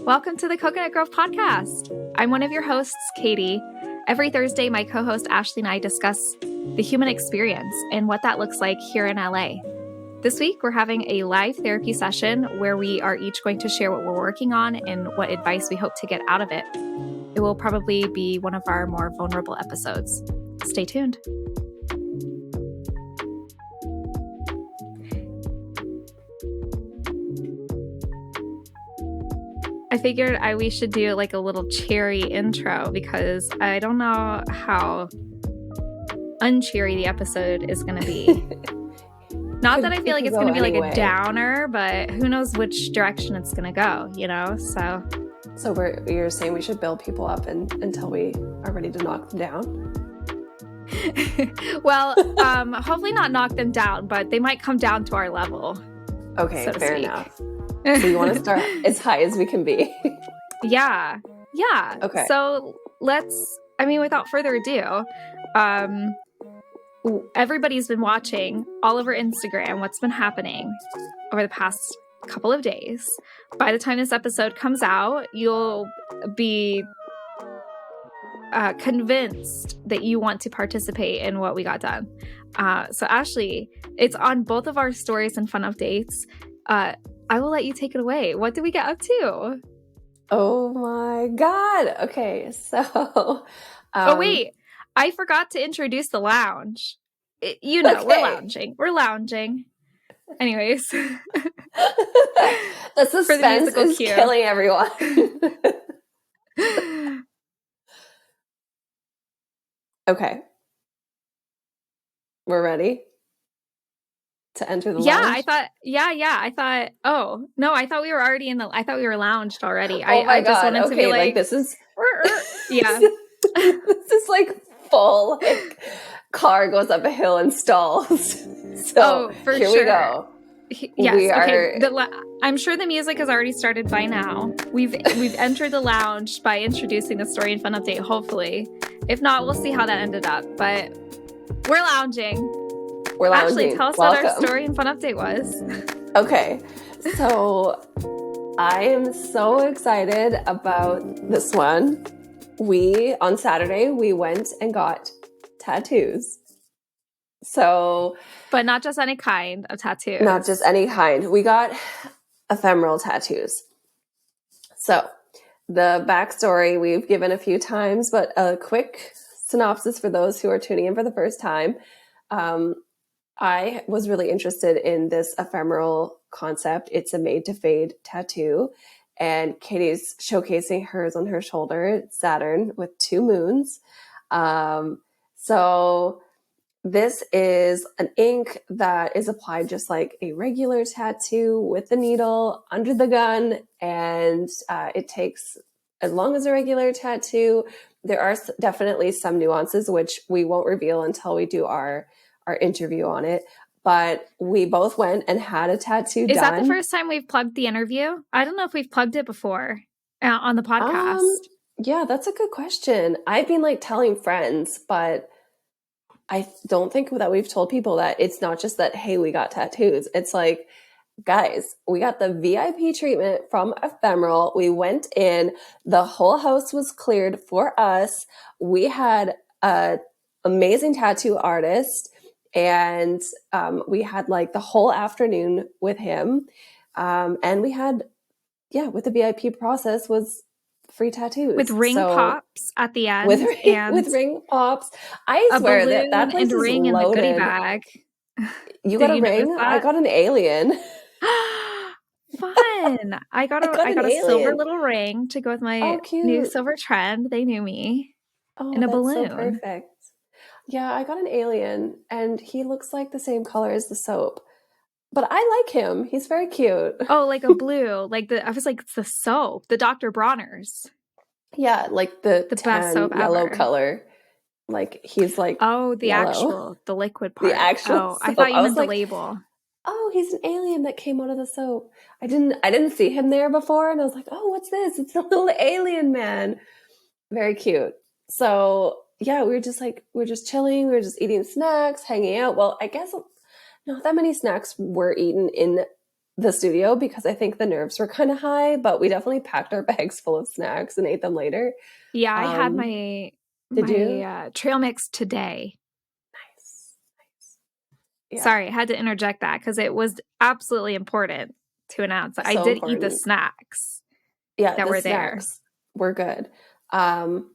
Welcome to the Coconut Grove Podcast. I'm one of your hosts, Katie. Every Thursday, my co-host Ashleigh and I discuss the human experience and what that looks like here in LA. This week, we're having a live therapy session where we are each going to share what we're working on and what advice we hope to get out of it. It will probably be one of our more vulnerable episodes. Stay tuned. I figured we should do like a little cheery intro because I don't know how uncheery the episode is going to be. Not that I feel like it's going to be like a downer, but who knows which direction it's going to go, you know? So you're saying we should build people up until we are ready to knock them down? Well, hopefully not knock them down, but they might come down to our level. Okay, so fair enough. So you want to start as high as we can be? Yeah. Okay. So without further ado, everybody's been watching all over Instagram what's been happening over the past couple of days. By the time this episode comes out, you'll be convinced that you want to participate in what we got done. So Ashleigh, it's on both of our stories and fun updates. I will let you take it away. What did we get up to? Oh my God. Okay, so... oh, wait. I forgot to introduce the lounge. Okay. We're lounging. Anyways. The suspense is killing everyone. Okay. We're ready to enter the lounge? I thought, oh, no, I thought we were already I thought we were lounged already. Oh my God. Just wanted to be like this is... yeah. This is like full, car goes up a hill and stalls. So for here sure. we go. Yes. I'm sure the music has already started by now. We've entered the lounge by introducing the story and fun update, hopefully. If not, we'll see how that ended up. But we're lounging. Ashleigh, tell us what our story and fun update was. Okay. So I am so excited about this one. On Saturday, we went and got tattoos. But not just any kind of tattoo. Not just any kind. We got ephemeral tattoos. So the backstory we've given a few times, but a quick synopsis for those who are tuning in for the first time. I was really interested in this ephemeral concept. It's a made-to-fade tattoo. And Katie's showcasing hers on her shoulder, Saturn, with 2 moons. So this is an ink that is applied just like a regular tattoo with the needle under the gun. And it takes as long as a regular tattoo. There are definitely some nuances, which we won't reveal until we do our interview on it. But we both went and had a tattoo done. Is that the first time we've plugged the interview? I don't know if we've plugged it before on the podcast. Yeah, that's a good question. I've been telling friends, but I don't think that we've told people that it's not just that, hey, we got tattoos. It's like, guys, we got the VIP treatment from Ephemeral. We went in, the whole house was cleared for us. We had an amazing tattoo artist. And we had the whole afternoon with him. And we had, with the VIP process was free tattoos. With ring pops at the end. With ring pops. I swear that place is ring loaded. In the goodie bag. You got a ring? I got an alien. Fun. I got a silver little ring to go with my new silver trend. They knew me. And a balloon. So perfect. Yeah, I got an alien, and he looks like the same color as the soap. But I like him. He's very cute. Oh, like a blue. I was like, it's the soap. The Dr. Bronner's. Yeah, the best soap yellow ever. color. He's oh, the yellow. Actual, the liquid part. The actual Oh, soap. I thought you meant the label. Oh, he's an alien that came out of the soap. I didn't see him there before, and I was like, oh, what's this? It's a little alien man. Very cute. So yeah, we were just chilling. We were just eating snacks, hanging out. Well, I guess not that many snacks were eaten in the studio because I think the nerves were kind of high, but we definitely packed our bags full of snacks and ate them later. Yeah, I had Um, my did you? trail mix today. Nice. Nice. Yeah, Sorry, I had to interject that because it was absolutely important to announce that I so did eat the important. snacks Yeah, that the were there. snacks were good. Um,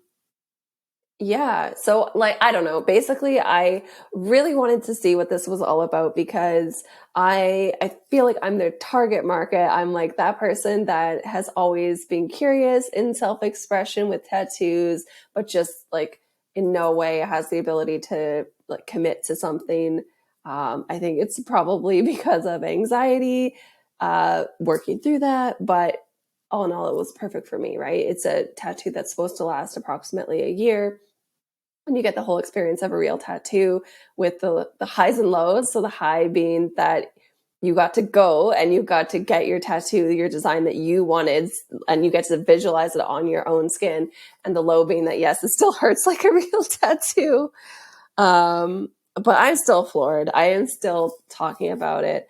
Yeah. So, like, I don't know. Basically, I really wanted to see what this was all about because I feel like I'm their target market. I'm like that person that has always been curious in self-expression with tattoos, but just like in no way has the ability to like commit to something. I think it's probably because of anxiety, working through that, but all in all, it was perfect for me, right? It's a tattoo that's supposed to last approximately a year and you get the whole experience of a real tattoo with the highs and lows. So the high being that you got to go and you got to get your tattoo, your design that you wanted, and you get to visualize it on your own skin. And the low being that, yes, it still hurts like a real tattoo. But I'm still floored. I am still talking about it.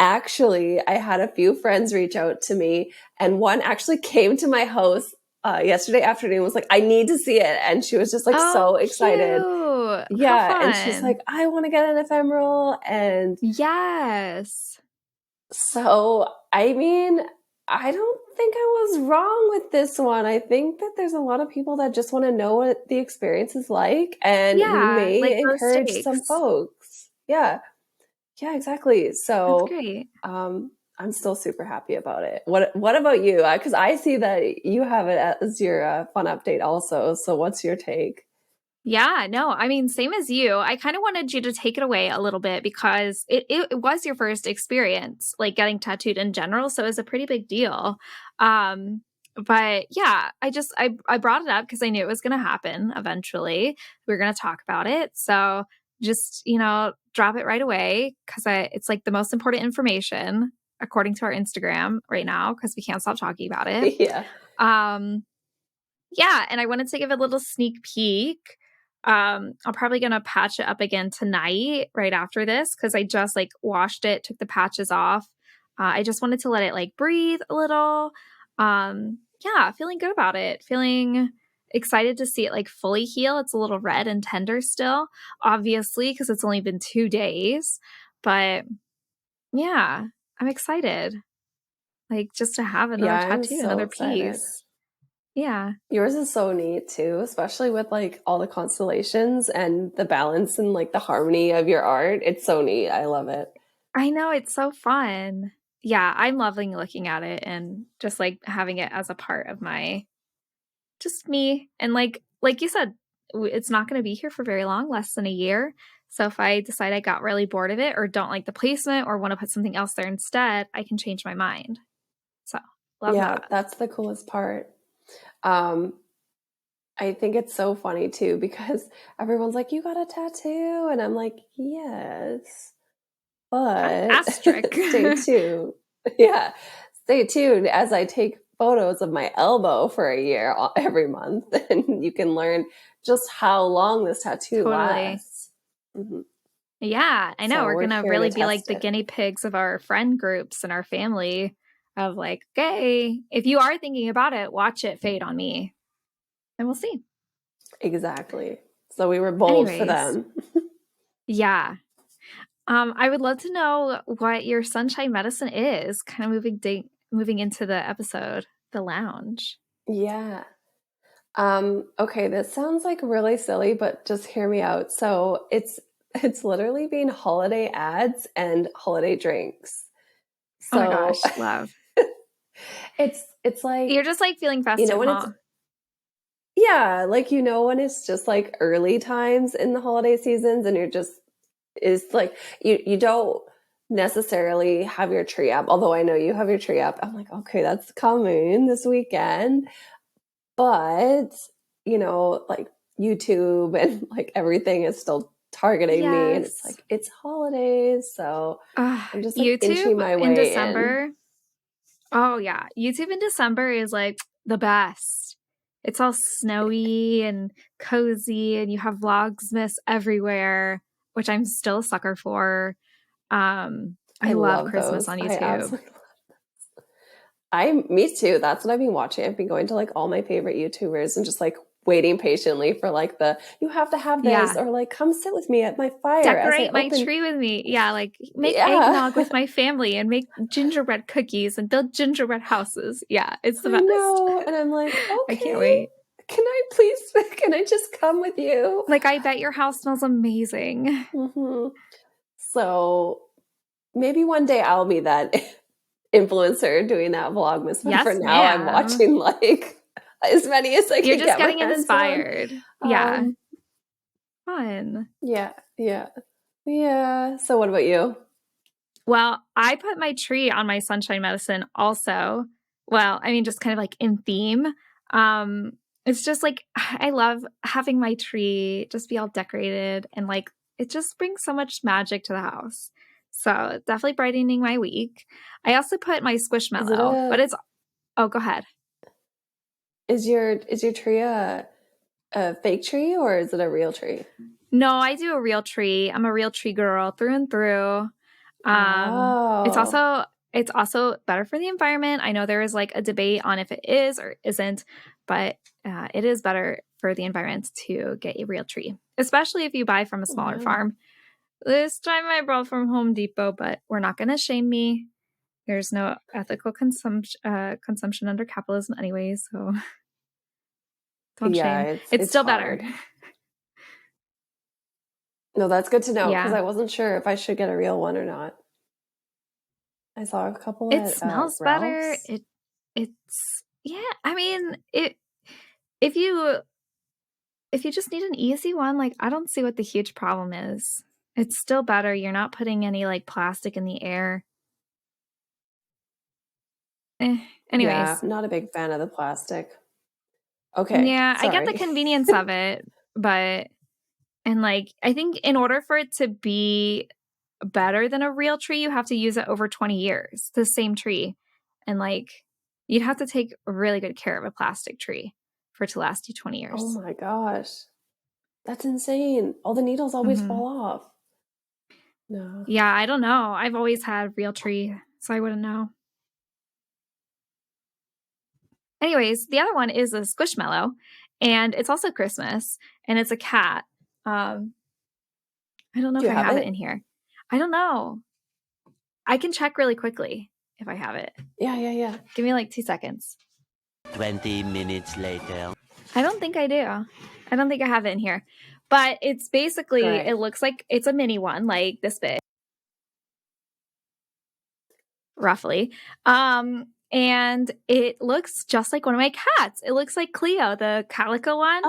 Actually, I had a few friends reach out to me, and one actually came to my house yesterday afternoon. Was like, "I need to see it," and she was just like Oh, so excited. cute. How Yeah, and she's fun. like, "I want to get an ephemeral," and Yes. so I mean, I don't think I was wrong with this one. I think that there's a lot of people that just want to know what the experience is like, and we Yeah, like may low encourage some stakes. folks. Yeah, yeah, exactly. That's So, great. I'm still super happy about it. What about you? Because I see that you have it as your fun update also. So, what's your take? Yeah, no, I mean, same as you. I kind of wanted you to take it away a little bit because it was your first experience, like getting tattooed in general. So it was a pretty big deal. Um, but yeah, I brought it up because I knew it was going to happen eventually. We were going to talk about it. So just, drop it right away because it's like the most important information according to our Instagram right now because we can't stop talking about it. Yeah, Um, yeah, and I wanted to give a little sneak peek. I'm probably gonna patch it up again tonight right after this because I just like washed it, took the patches off. I just wanted to let it like breathe a little. Yeah, feeling good about it. Feeling excited to see it like fully heal. It's a little red and tender still, obviously, because it's only been 2 days. But yeah, I'm excited. Like just to have yeah, another I'm tattoo, so another excited. piece. Yeah. Yours is so neat too, especially with like all the constellations and the balance and like the harmony of your art. It's so neat. I love it. I know, it's so fun. Yeah, I'm loving looking at it and just, like, having it as a part of my just me, and like you said, it's not gonna be here for very long, less than a year, so if I decide I got really bored of it or don't like the placement or wanna put something else there instead, I can change my mind. So, love Yeah, that. that's the coolest part. Um, I think it's so funny too because everyone's like, "You got a tattoo?" And I'm like, "Yes, but Asterisk. stay tuned." Yeah, stay tuned as I take photos of my elbow for a year every month, and you can learn just how long this tattoo Totally. lasts. Mhm. Yeah, I know, So we're we're gonna here to really be like test the it. guinea pigs of our friend groups and our family of like, "Okay, if you are thinking about it, watch it fade on me." And we'll see. Exactly. So we were bold for Anyways, them. yeah. I would love to know what your sunshine medicine is, kind of moving into the episode, the lounge. Yeah. Okay, this sounds like really silly, but just hear me out. So it's literally being holiday ads and holiday drinks. Oh my So gosh, love. it's You're like, just like feeling you know, festive, when it's huh? yeah, like when it's just like early times in the holiday seasons and you're just it's like you don't necessarily have your tree up, although I know you have your tree up. I'm like, okay, that's coming this weekend. But, like YouTube and like everything is still targeting me and it's Yes. like it's holidays, so I'm just like inching YouTube my in way in. December. Oh yeah, YouTube in December is like the best. It's all snowy and cozy and you have Vlogmas everywhere, which I'm still a sucker for. Um, I love love Christmas those. on I YouTube. absolutely me too. That's what I've been watching. I've been going to like all my favorite YouTubers and just like waiting patiently for like you have to have this, Yeah. or like come sit with me at my fire as I Decorate my open. tree with me. Yeah, like make Yeah. eggnog with my family and make gingerbread cookies and build gingerbread houses. Yeah, it's the I best. know. And I'm like, I can't okay, wait. can I just come with you? Like, I bet your house smells amazing. So maybe one day I'll be that influencer doing that Vlogmas. But for Yes, now, I'm ma'am. watching like as many as I You're can just get my getting hands on. inspired. Yeah. Um, Fun. yeah, yeah, yeah. So what about you? Well, I put my tree on my sunshine medicine also. Well, I mean, just kind of like in theme. It's just like I love having my tree just be all decorated and like it just brings so much magic to the house. So definitely brightening my week. I also put my Is it squishmallow, but it's go ahead. is your tree a fake tree or is it a real tree? No, I do a real tree. I'm a real tree girl through and through. It's Wow. also better for the environment. I know there is like a debate on if it is or isn't, but it is better for the environment to get a real tree, especially if you buy from a smaller Wow. farm. This time I brought from Home Depot, but we're not going to shame me. There's no ethical consumption under capitalism anyway, so don't Yeah, shame. it's It's it's still better. hard. No, that's good to know because Yeah. I wasn't sure if I should get a real one or not. I saw a couple It at smells better. Ralph's. It's yeah, I mean, if you if you just need an easy one, like I don't see what the huge problem is. It's still better. You're not putting any like plastic in the air. Eh, Yeah, anyways, not a big fan of the plastic. Okay, yeah, I get the sorry. convenience of it, but and like I think in order for it to be better than a real tree, you have to use it over 20 years, the same tree. And like you'd have to take really good care of a plastic tree for it to last you 20 Oh years. my gosh. That's insane. All the needles always Hmm. fall off. No. Yeah, I don't know. I've always had real tree, so I wouldn't know. Anyways, the other one is a squishmallow, and it's also Christmas, and it's a cat. I don't know Do if you I have have it it? in here. I don't know. I can check really quickly if I have it. Yeah, yeah, yeah. Give me like 2 seconds. 20 minutes later. I don't think I do. I don't think I have it in here. But it's basically, Great. it looks like it's a mini one, like this big, roughly. And it looks just like one of my cats. It looks like Cleo, the calico one,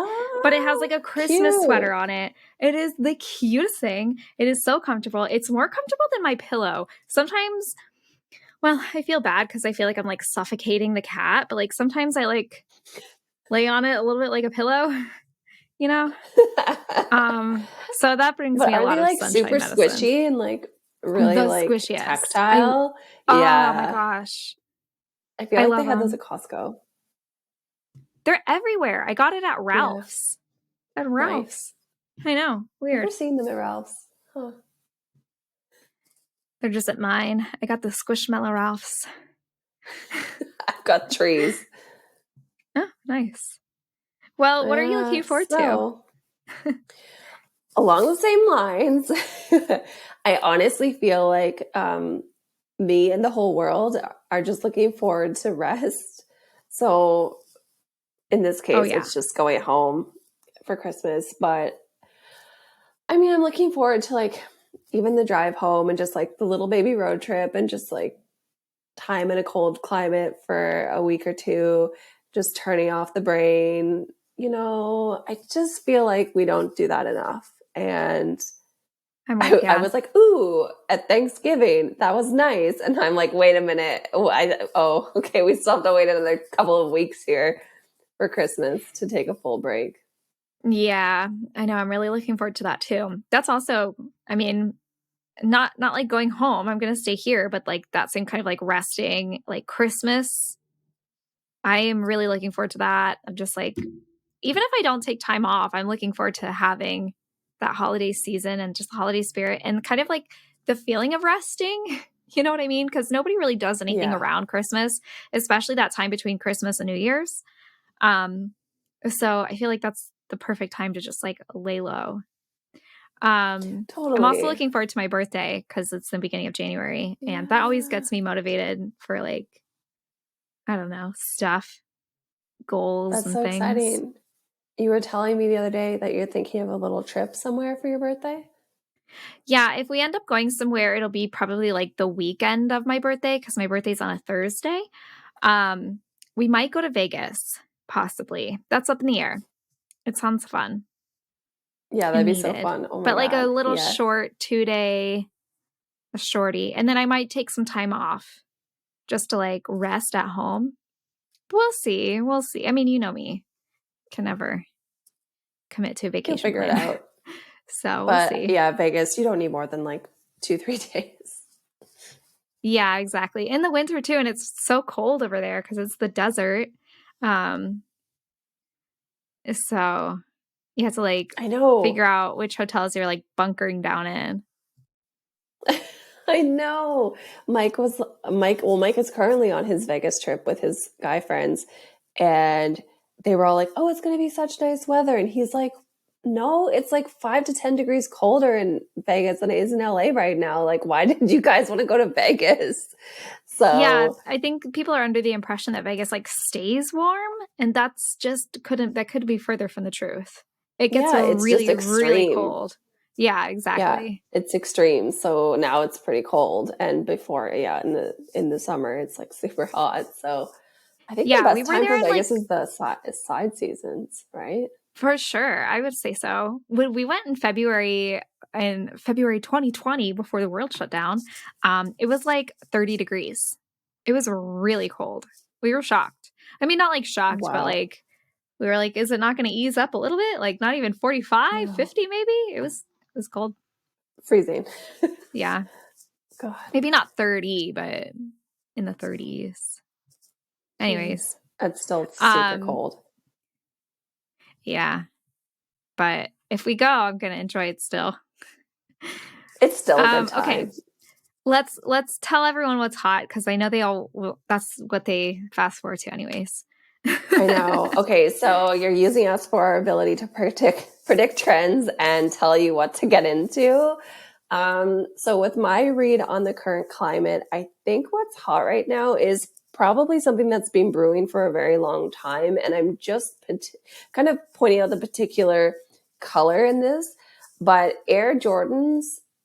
but it has like Oh, a Christmas cute. sweater on it. It is the cutest thing. It is so comfortable. It's more comfortable than my pillow. Sometimes, well, I feel bad because I feel like I'm like suffocating the cat, but like sometimes I like lay on it a little bit like a pillow, you know? So that brings But me a are lot they of like sunshine super medicine. squishy and like really The like squishiest. tactile? Oh my Yeah. gosh. I feel I like they love had those them. at Costco. They're everywhere. I got it at Yeah. Ralph's. At Nice. Ralph's. I know. Never Weird. seen them at Ralph's. Huh. They're just at mine. I got the Squishmallow Ralph's. I've got trees. Oh, nice. Well, what are you looking forward to? So along the same lines, I honestly feel like me and the whole world are just looking forward to rest. So in this Oh, case, yeah. it's just going home for Christmas. But I mean, I'm looking forward to like even the drive home and just like the little baby road trip and just like time in a cold climate for a week or two, just turning off the brain. I just feel like we don't do that enough. And I'm with I you. was like, ooh, at Thanksgiving, that was nice. And I'm like, wait a minute. Okay, we still have to wait another couple of weeks here for Christmas to take a full break. Yeah, I know. I'm really looking forward to that too. That's also, I mean, not like going home. I'm going to stay here, but like that same kind of like resting, like Christmas. I am really looking forward to that. I'm just like, even if I don't take time off, I'm looking forward to having that holiday season and just the holiday spirit and kind of like the feeling of resting. You know what I mean? Because nobody really does anything Yeah. around Christmas, especially that time between Christmas and New Year's. So I feel like that's the perfect time to just like lay low. I'm also Totally. looking forward to my birthday because it's the beginning of January, and that always Yeah. gets me motivated for like, I don't know, stuff, goals That's and so things. exciting. You were telling me the other day that you're thinking of a little trip somewhere for your birthday? Yeah, if we end up going somewhere, it'll be probably like the weekend of my birthday because my birthday's on a Thursday. Um, we might go to Vegas, possibly. That's up in the air. It sounds fun Yeah, that'd and be so needed. fun. Oh my But like a God. little Yes. short 2-day, a shorty. And then I might take some time off just to like rest at home. We'll see. We'll see. I mean, you know me. Can never commit to a You'll vacation figure it plan. out. So we'll But see. yeah, Vegas, you don't need more than like 2, 3 days. Yeah, exactly. In the winter too, and it's so cold over there because it's the desert. Um, so you have to like I know. figure out which hotels you're like bunkering down in. I know. Mike is currently on his Vegas trip with his guy friends, and they were all like, "Oh, it's going to be such nice weather." And he's like, "No, it's like 5 to 10 degrees colder in Vegas than it is in LA right now. Like, why did you guys want to go to Vegas?" Yeah, So, I think people are under the impression that Vegas like stays warm, and that's just that could be further from the truth. It gets yeah, it's just really, really extreme. cold. Yeah, Yeah, exactly. it's extreme. So now it's pretty cold, and before, yeah, in the summer it's like super hot. So I think the Yeah, we best were time there for in like Vegas is the side seasons, right? for sure. I would say so. When we went in February 2020 before the world shut down, it was like 30 degrees. It was really cold. We were shocked. I mean, not like shocked, but Wow. like we were like, is it not going to ease up a little bit? Like not even 45, No. 50 maybe? It was cold. Freezing. Yeah. God, Maybe not 30, but in the 30s. jeez. Anyways, It's still super um cold. yeah, but if we go, I'm going to enjoy it still. It's still a good Okay. time. Let's tell everyone what's hot because I know they all that's what they fast forward to anyways. I know. Okay, so you're using us for our ability to predict trends and tell you what to get into. So with my read on the current climate, I think what's hot right now is probably something that's been brewing for a very long time, and I'm just kind of pointing out the particular color in this. But Air Jordans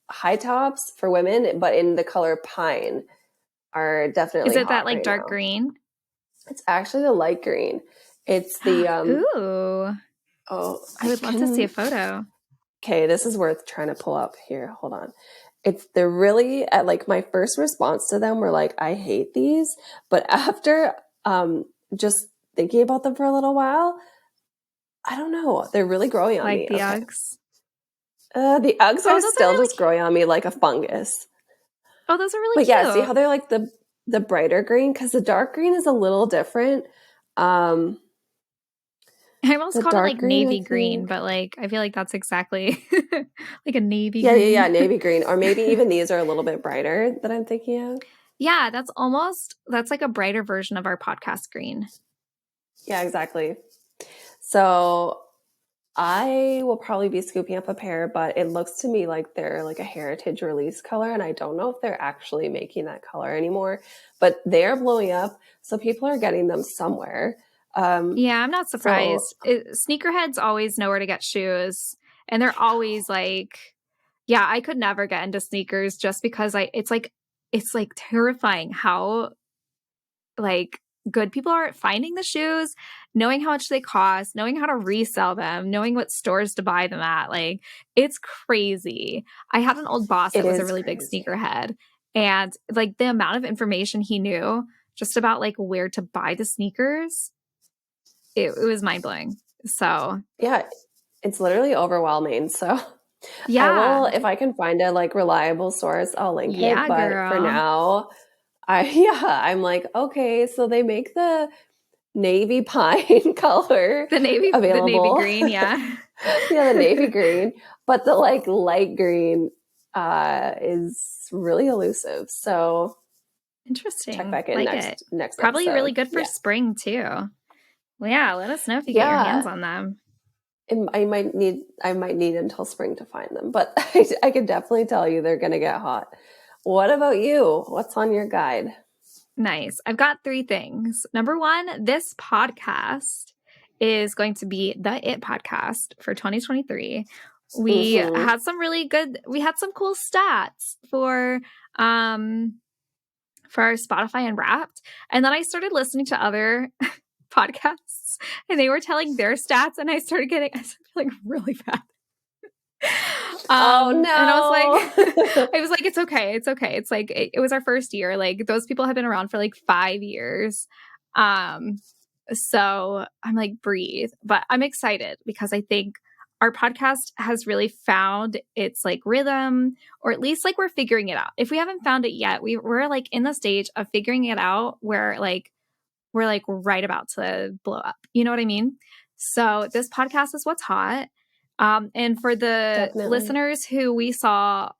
high tops for women, but in the color pine, are Is definitely it that hot like right dark now. green? It's actually the light green. It's the Ooh, oh, I I would love to see a can. photo. Okay, this is worth trying to pull up here. Hold on. They're really at like my first response to them were like, I hate these. But after just thinking about them for a little while, I don't know. They're really growing on Like me. the Okay. Uggs. The Uggs Oh, are those are still really just growing on me like a fungus. Oh, those are really But yeah, see cute. how they're like the brighter green? Because the dark green is a little different. Um I almost the called it dark like green, I navy green, think. but like I feel like that's exactly like a navy Yeah, green. navy green. Or maybe even these are a little bit brighter that I'm thinking of. Yeah, that's like a brighter version of our podcast green. Yeah, exactly. So I will probably be scooping up a pair, but it looks to me like they're like a heritage release color, and I don't know if they're actually making that color anymore, but they're blowing up, so people are getting them somewhere. Yeah, I'm not So surprised. Sneakerheads always know where to get shoes, and they're always like, yeah, I could never get into sneakers just because it's like terrifying how like good people are at finding the shoes, knowing how much they cost, knowing how to resell them, knowing what stores to buy them at. Like it's crazy. I had an old boss it that was a is really big crazy. sneakerhead, and like the amount of information he knew just about like where to buy the sneakers, it was mind blowing. So Yeah, it's literally overwhelming. So I yeah, will, if I can find a like reliable source, I'll link it. yeah, But for girl. now, yeah, I'm like, okay, so they make the navy pine color The navy available. green, yeah. Yeah, the navy green, but the like light green, is really elusive. So Interesting. check back in like next Probably episode. really good for spring too. Well, yeah, let us know if you get your hands on them. I might need until spring to find them, but I can definitely tell you they're going to get hot. What about you? What's on your guide? Nice. I've got 3 things. Number 1, this podcast is going to be the It Podcast for 2023. We had some cool stats for our Spotify Unwrapped. And then I started listening to other podcasts and they were telling their stats and I started feeling really bad. Oh no. And I was like, it's okay. It's okay. It's like, it was our first year. Like those people have been around for like 5 years. So I'm like, breathe, but I'm excited because I think our podcast has really found its like rhythm, or at least like we're figuring it out. If we haven't found it yet, we're like in the stage of figuring it out where like, we're like right about to blow up. You know what I mean? So this podcast is what's hot. And for the listeners who we saw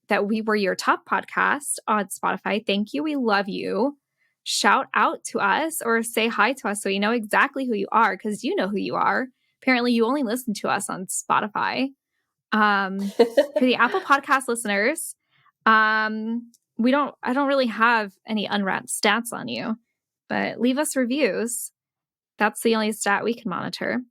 that we were your top podcast on Spotify, thank you. We love you. Shout out to us or say hi to us so we know exactly who you are, because you know who you are. Apparently, you only listen to us on Spotify. For the Apple Podcast listeners, I don't really have any unwrapped stats on you, but leave us reviews. That's the only stat we can monitor.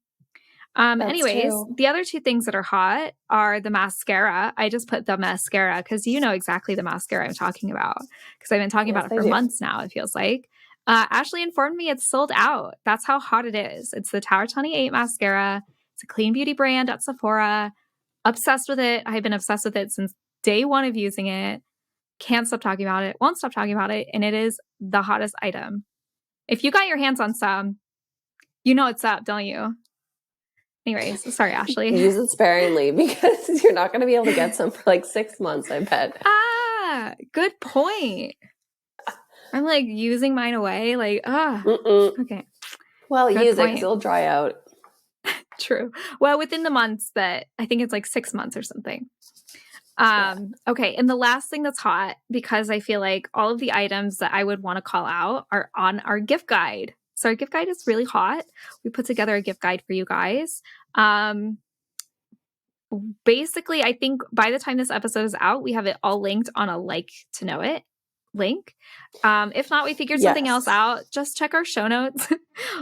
Anyways, true. The other 2 things that are hot are the mascara. I just put the mascara because you know exactly the mascara I'm talking about because I've been talking about it for months now, it feels like. Ashleigh informed me it's sold out. That's how hot it is. It's the Tower 28 mascara. It's a clean beauty brand at Sephora. Obsessed with it. I've been obsessed with it since day 1 of using it. Can't stop talking about it. Won't stop talking about it. And it is the hottest item. If you got your hands on some, you know it's up, don't you? Anyways, sorry, Ashleigh. Use it sparingly because you're not going to be able to get some for like 6 months, I bet. Good point. I'm like using mine away. Like, okay. Well, use it because it'll dry out. True. Well, within the months that I think it's like 6 months or something. Okay. And the last thing that's hot, because I feel like all of the items that I would want to call out are on our gift guide. So our gift guide is really hot. We put together a gift guide for you guys. Basically, I think by the time this episode is out, we have it all linked on a like to know it link. If not, we figured something else out. Just check our show notes.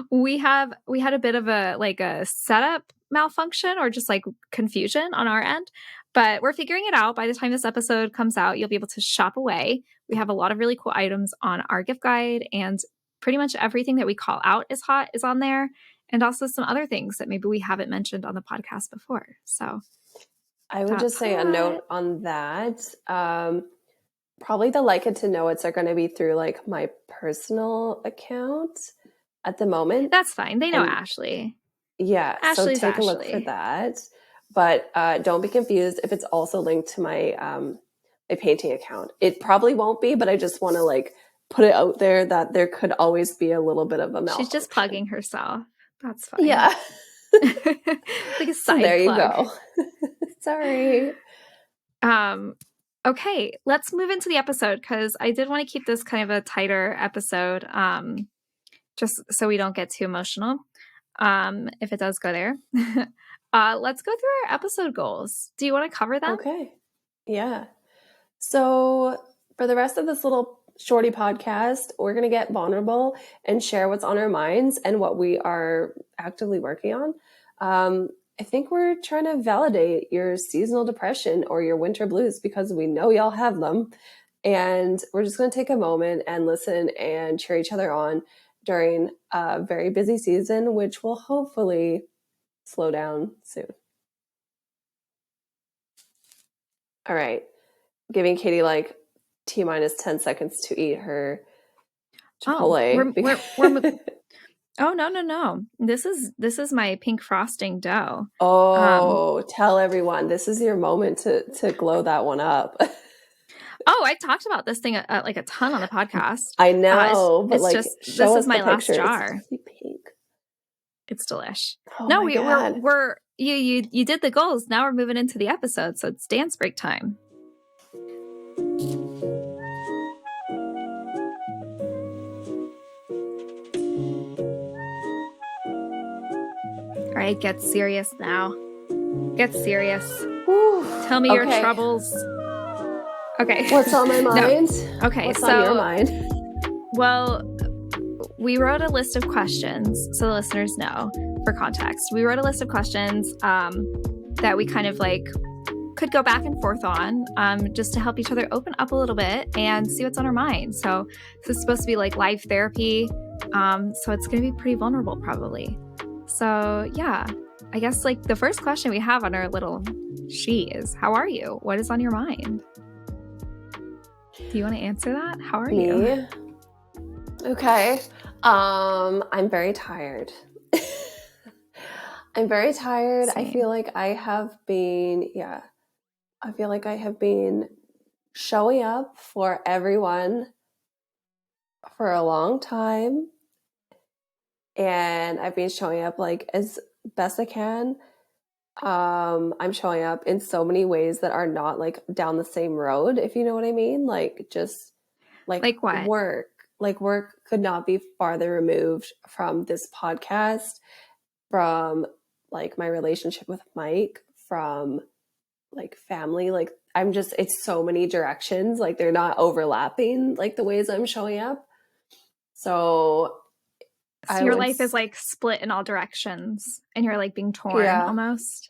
We had a bit of a setup malfunction or just like confusion on our end, but we're figuring it out. By the time this episode comes out, you'll be able to shop away. We have a lot of really cool items on our gift guide, and pretty much everything that we call out is hot is on there, and also some other things that maybe we haven't mentioned on the podcast before. So I would just say a note on that. Probably the like it to know it's are going to be through like my personal account at the moment. That's fine. They know Ashleigh. Yeah. So take a look for that. But don't be confused if it's also linked to my my painting account. It probably won't be, but I just want to like put it out there that there could always be a little bit of a malfunction. She's just plugging herself. That's fine. Yeah. Like a side there plug. You go. Sorry. Okay, let's move into the episode because I did want to keep this kind of a tighter episode, just so we don't get too emotional. If it does go there, let's go through our episode goals. Do you want to cover them? Okay. Yeah. So for the rest of this little shorty podcast, we're going to get vulnerable and share what's on our minds and what we are actively working on. I think we're trying to validate your seasonal depression or your winter blues because we know y'all have them. And we're just going to take a moment and listen and cheer each other on during a very busy season, which will hopefully slow down soon. All right. Giving Katie like T-minus 10 seconds to eat her Chipotle. We're oh, no. This is my pink frosting dough. Oh, tell everyone. This is your moment to glow that one up. Oh, I talked about this thing like a ton on the podcast. I know, but it's like, just this is my last jar. It's pink. It's delish. Oh no, God. we're you did the goals. Now we're moving into the episode, so it's dance break time. All right, get serious now. Get serious. Whew. Tell me your Okay. troubles. Okay. What's on my mind? Okay, What's on your mind? Well, we wrote a list of questions so the listeners know for context. We wrote a list of questions that we kind of like could go back and forth on just to help each other open up a little bit and see what's on our mind. So this is supposed to be like live therapy. So it's going to be pretty vulnerable probably. So yeah, I guess like the first question we have on our little sheet is, how are you? What is on your mind? Do you want to answer that? How are you? Okay. I'm very tired. I'm very tired. Same. I feel like I have been showing up for everyone for a long time. And I've been showing up like as best I can. I'm showing up in so many ways that are not like down the same road, if you know what I mean. Like just Like what? work. Like work could not be farther removed from this podcast, from like my relationship with Mike, from like family. Like it's so many directions. Like they're not overlapping like the ways I'm showing up. So your life is like split in all directions and you're like being torn almost.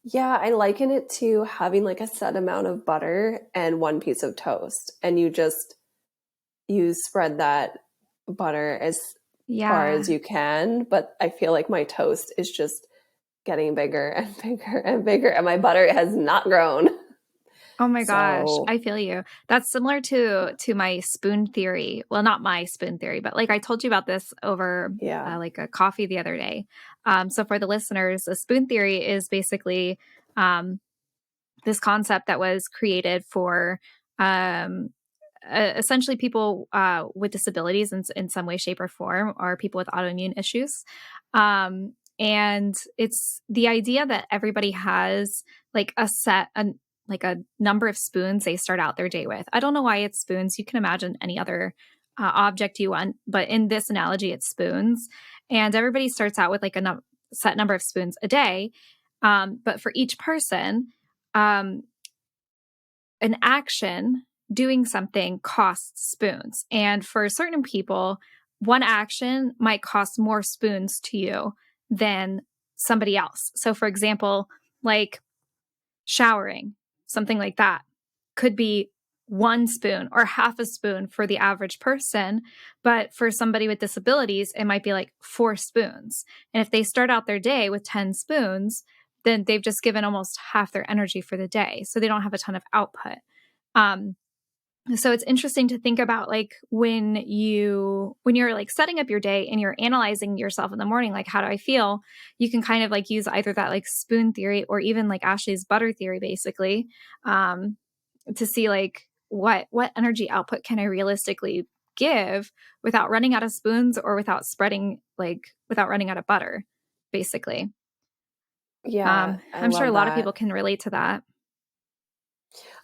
Yeah, I liken it to having like a set amount of butter and one piece of toast, and you spread that butter as far as you can, but I feel like my toast is just getting bigger and bigger and bigger, and my butter has not grown. Oh my gosh, I feel you. That's similar to my spoon theory. Well, not my spoon theory, but like I told you about this over like a coffee the other day. So for the listeners, a spoon theory is basically this concept that was created for essentially people with disabilities in some way, shape, or form, or people with autoimmune issues. And it's the idea that everybody has like like a number of spoons they start out their day with. I don't know why it's spoons. You can imagine any other object you want, but in this analogy, it's spoons. And everybody starts out with like a set number of spoons a day. But for each person, an action, doing something, costs spoons. And for certain people, one action might cost more spoons to you than somebody else. So for example, like showering, something like that could be 1 spoon or half a spoon for the average person. But for somebody with disabilities, it might be like 4 spoons. And if they start out their day with 10 spoons, then they've just given almost half their energy for the day. So they don't have a ton of output. So it's interesting to think about like when you're like setting up your day and you're analyzing yourself in the morning, like how do I feel? You can kind of like use either that like spoon theory or even like Ashleigh's butter theory, basically, to see like what energy output can I realistically give without running out of spoons or without running out of butter, basically. Yeah, I'm sure a lot of people can relate to that.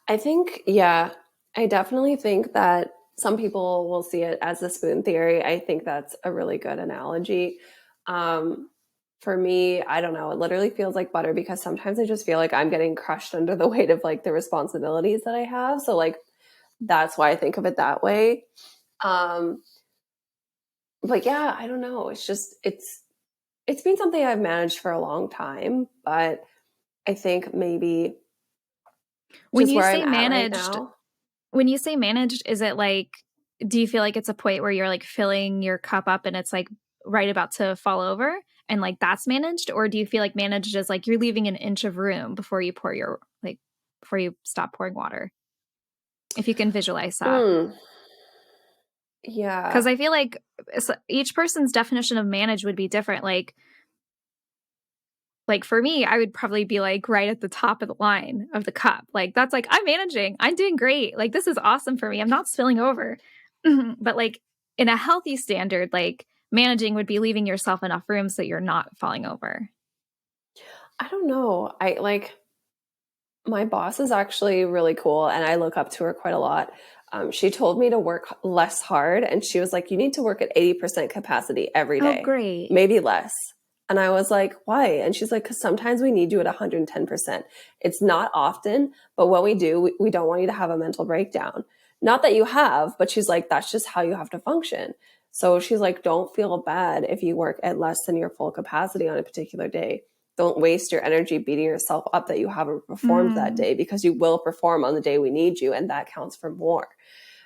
I think, I definitely think that some people will see it as the spoon theory. I think that's a really good analogy. For me, I don't know, it literally feels like butter because sometimes I just feel like I'm getting crushed under the weight of like the responsibilities that I have. So like, that's why I think of it that way. But yeah, I don't know. It's just, it's been something I've managed for a long time, but I think maybe when you say managed, is it like, do you feel like it's a point where you're like filling your cup up and it's like right about to fall over and like that's managed? Or do you feel like managed is like you're leaving an inch of room before you before you stop pouring water? If you can visualize that. Yeah. Because I feel like each person's definition of manage would be different. Like for me, I would probably be like right at the top of the line of the cup. Like that's like, I'm managing, I'm doing great. Like this is awesome for me. I'm not spilling over. But like in a healthy standard, like managing would be leaving yourself enough room so that you're not falling over. I don't know. My boss is actually really cool, and I look up to her quite a lot. She told me to work less hard, and she was like, "You need to work at 80% capacity every Oh, day, great. maybe less." And I was like, "Why?" And she's like, "Because sometimes we need you at 110%. It's not often, but when we do, we don't want you to have a mental breakdown. Not that you have, but she's like, that's just how you have to function." So she's like, "Don't feel bad if you work at less than your full capacity on a particular day. Don't waste your energy beating yourself up that you haven't performed that Mm. day, because you will perform on the day we need you, and that counts for more."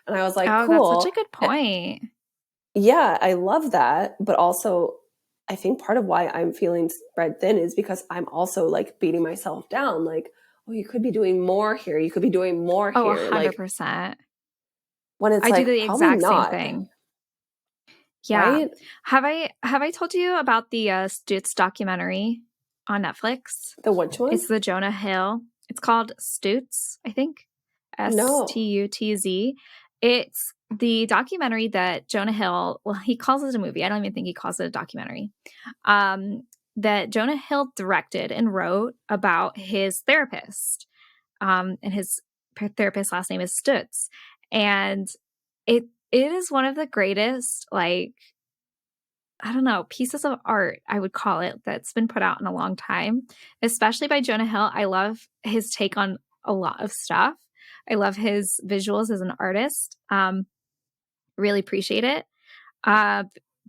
And I was like, Oh, that's such a cool. good point. Yeah, I love that. But also, I think part of why I'm feeling spread thin is because I'm also like beating myself down. Like, oh, you could be doing more here. You could be doing more Oh, here. Like, 100%. when it's I do like, the probably exact same not, thing. Yeah. right? Have I told you about the Stutz documentary on Netflix? The which one? It's the Jonah Hill. It's called Stutz, I think. No. Stutz. It's the documentary that Jonah Hill, well, he calls it a movie. I don't even think he calls it a documentary. That Jonah Hill directed and wrote about his therapist. And his therapist's last name is Stutz. And it is one of the greatest, like, I don't know, pieces of art, I would call it, that's been put out in a long time, especially by Jonah Hill. I love his take on a lot of stuff. I love his visuals as an artist. Really appreciate it. Uh,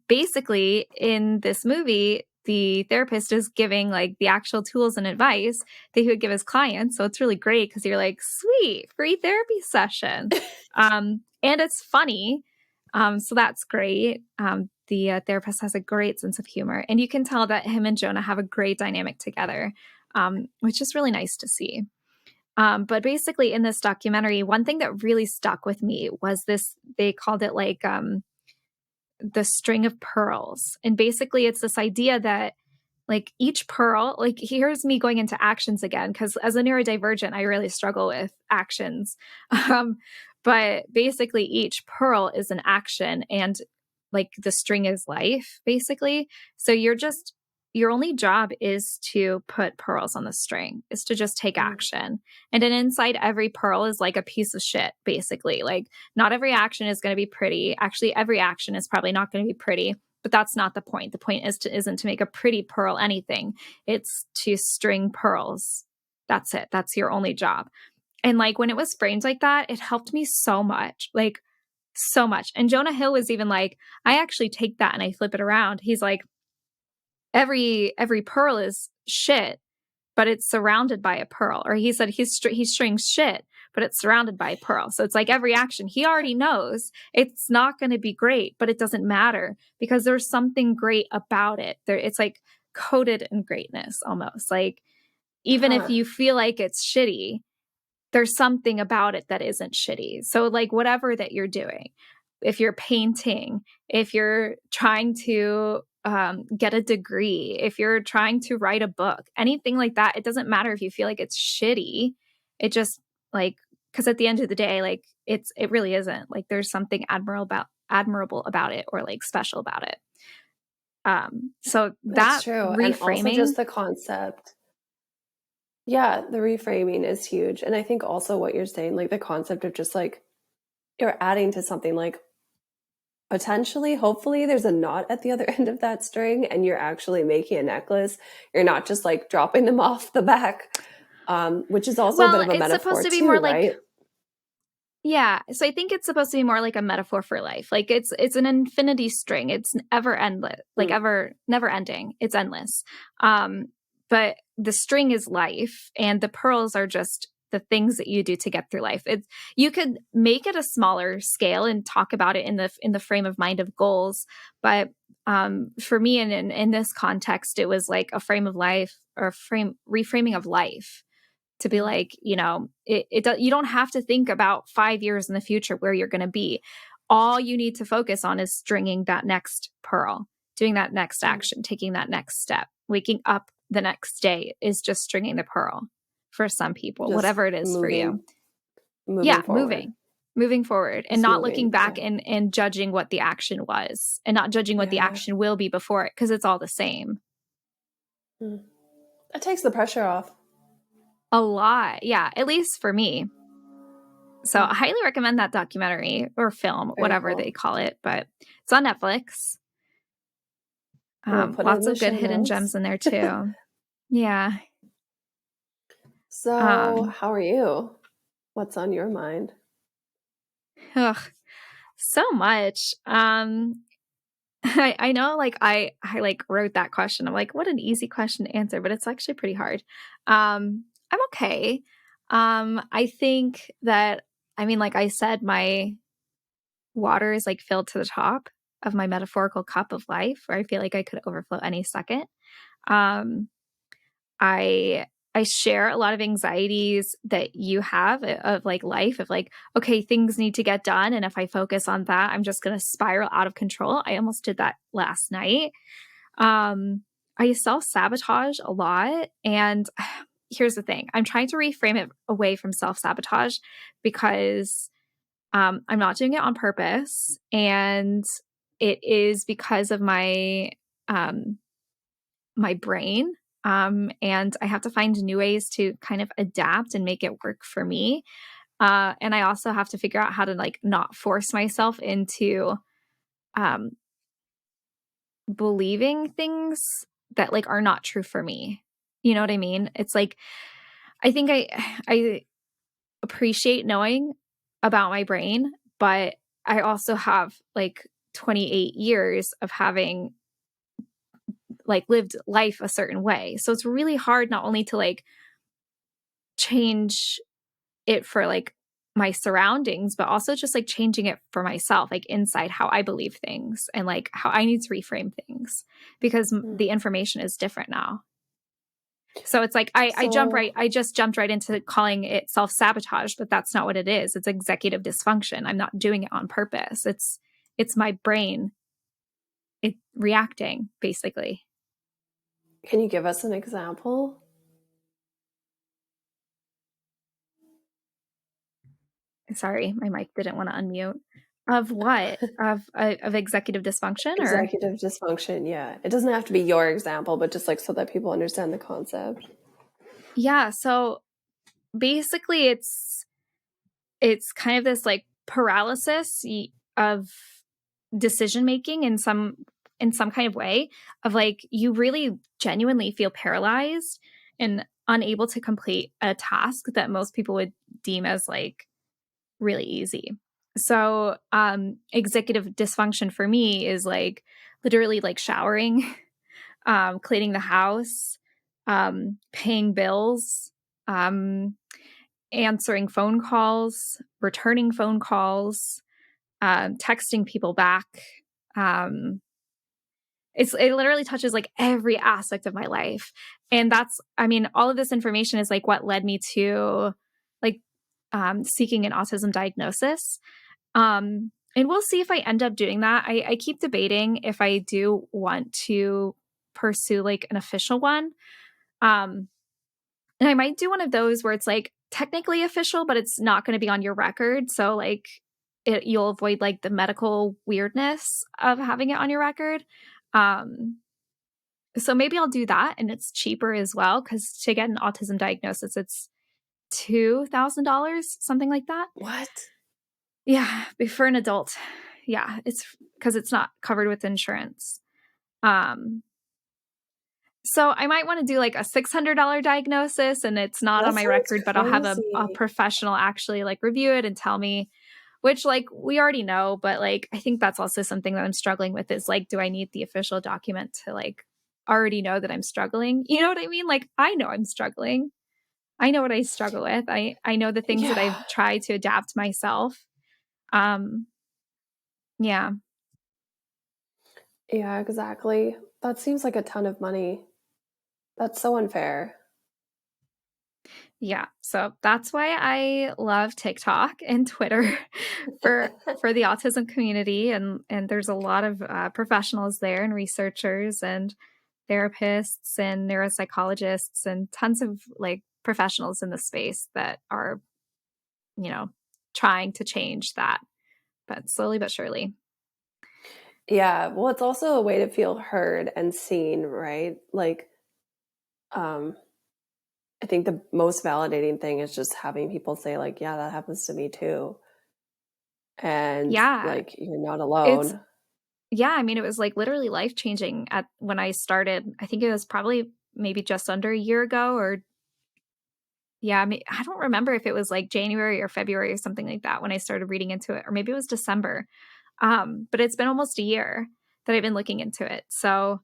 Basically, in this movie, the therapist is giving like the actual tools and advice that he would give his clients. So it's really great because you're like, sweet, free therapy session. And it's funny. So that's great. The therapist has a great sense of humor. And you can tell that him and Jonah have a great dynamic together, which is really nice to see. But basically, in this documentary, one thing that really stuck with me was this, they called it like, the string of pearls. And basically it's this idea that like each pearl, like here's me going into actions again, because as a neurodivergent, I really struggle with actions. Um, but basically each pearl is an action and like the string is life, basically. So your only job is to put pearls on the string, is to just take action. And then inside every pearl is like a piece of shit, basically. Like not every action is going to be pretty. Actually, every action is probably not going to be pretty, but that's not the point. The point isn't to make a pretty pearl anything. It's to string pearls. That's it. That's your only job. And like when it was framed like that, it helped me so much. Like so much. And Jonah Hill was even like, I actually take that and I flip it around. He's like, every pearl is shit, but it's surrounded by a pearl. Or he said he strings shit, but it's surrounded by a pearl. So it's like every action he already knows it's not going to be great, but it doesn't matter because there's something great about it. It's like coated in greatness almost. Like even if Huh. you feel like it's shitty, there's something about it that isn't shitty. So like whatever that you're doing, if you're painting, if you're trying to get a degree, if you're trying to write a book, anything like that, it doesn't matter if you feel like it's shitty. It just like, because at the end of the day, like it really isn't. Like there's something admirable about it or like special about it. So That's that true. And also reframing. just the concept. Yeah, the reframing is huge. And I think also what you're saying, like the concept of just like you're adding to something, like potentially, hopefully, there's a knot at the other end of that string and you're actually making a necklace. You're not just like dropping them off the back, which is also a bit Well, of a it's supposed metaphor to be too, more like, right? yeah, so I think it's supposed to be more like a metaphor for life. Like it's an infinity string. It's ever endless, like Mm. ever never ending. It's endless. But the string is life and the pearls are just the things that you do to get through life. It's you could make it a smaller scale and talk about it in the frame of mind of goals, but for me in this context it was like a frame of life or reframing of life to be like, you know, you don't have to think about 5 years in the future where you're going to be. All you need to focus on is stringing that next pearl, doing that next action, taking that next step. Waking up the next day is just stringing the pearl for some people, Just whatever it is for you. moving Yeah, forward. moving forward and Just not looking moving. back Yeah. and judging what the action was and not judging what the Yeah. action will be before it because it's all the same. Mm. It takes the pressure off. A lot. Yeah, at least for me. So I highly recommend that documentary or film, Very whatever cool. they call it, but it's on Netflix. We'll put it in Lots the of good show hidden notes. gems in there too. Yeah. So, how are you? What's on your mind? Ugh, so much. I know like I like wrote that question. I'm like, what an easy question to answer, but it's actually pretty hard. I'm okay. I think that I mean, like I said, my water is like filled to the top of my metaphorical cup of life where I feel like I could overflow any second. Um, I I share a lot of anxieties that you have of like life of like, okay, things need to get done. And if I focus on that, I'm just going to spiral out of control. I almost did that last night. Um, I self-sabotage a lot. And here's the thing. I'm trying to reframe it away from self-sabotage because I'm not doing it on purpose. And it is because of um, my brain. And I have to find new ways to kind of adapt and make it work for me. And I also have to figure out how to like not force myself into um, believing things that like are not true for me. You know what I mean? It's like I think I appreciate knowing about my brain, but I also have like 28 years of having like lived life a certain way. So it's really hard not only to like change it for like my surroundings, but also just like changing it for myself, like inside how I believe things and like how I need to reframe things because the information is different now. So it's like I just jumped right into calling it self-sabotage, but that's not what it is. It's executive dysfunction. I'm not doing it on purpose. It's my brain reacting basically. Can you give us an example? Sorry, my mic didn't want to unmute. Of what? Of executive dysfunction or? Executive dysfunction, yeah. It doesn't have to be your example, but just like so that people understand the concept. Yeah, so basically it's kind of this like paralysis of decision making in some kind of way of like you really genuinely feel paralyzed and unable to complete a task that most people would deem as like really easy. So executive dysfunction for me is like literally like showering, cleaning the house, paying bills, um, answering phone calls, returning phone calls, texting people back. Um, it literally touches like every aspect of my life. And that's, I mean, all of this information is like what led me to like seeking an autism diagnosis. And we'll see if I end up doing that. I keep debating if I do want to pursue like an official one. Um, and I might do one of those where it's like technically official, but it's not going to be on your record. So like you'll avoid like the medical weirdness of having it on your record. Um, so maybe I'll do that, and it's cheaper as well because to get an autism diagnosis, it's $2,000, something like that. What? Yeah, for an adult. Yeah, it's because it's not covered with insurance. Um, so I might want to do like a $600 diagnosis and it's not That on my sounds record, but I'll have a crazy. professional actually like review it and tell me, which like we already know, but like I think that's also something that I'm struggling with is like, do I need the official document to like already know that I'm struggling? You know what I mean? Like I know I'm struggling. I know what I struggle with. I know the things that Yeah. I've tried to adapt myself. Um, yeah. Yeah, exactly. That seems like a ton of money. That's so unfair. Yeah. So that's why I love TikTok and Twitter for the autism community and there's a lot of professionals there and researchers and therapists and neuropsychologists and tons of like professionals in the space that are, you know, trying to change that, but slowly but surely. Yeah, well, it's also a way to feel heard and seen, right? Like, um, I think the most validating thing is just having people say like, yeah, that happens to me too. And Yeah. like, you're not It's alone. Yeah, I mean, it was like literally life-changing at when I started. I think it was probably maybe just under a year ago, or yeah, I mean, I don't remember if it was like January or February or something like that when I started reading into it, or maybe it was December. But it's been almost a year that I've been looking into it. So,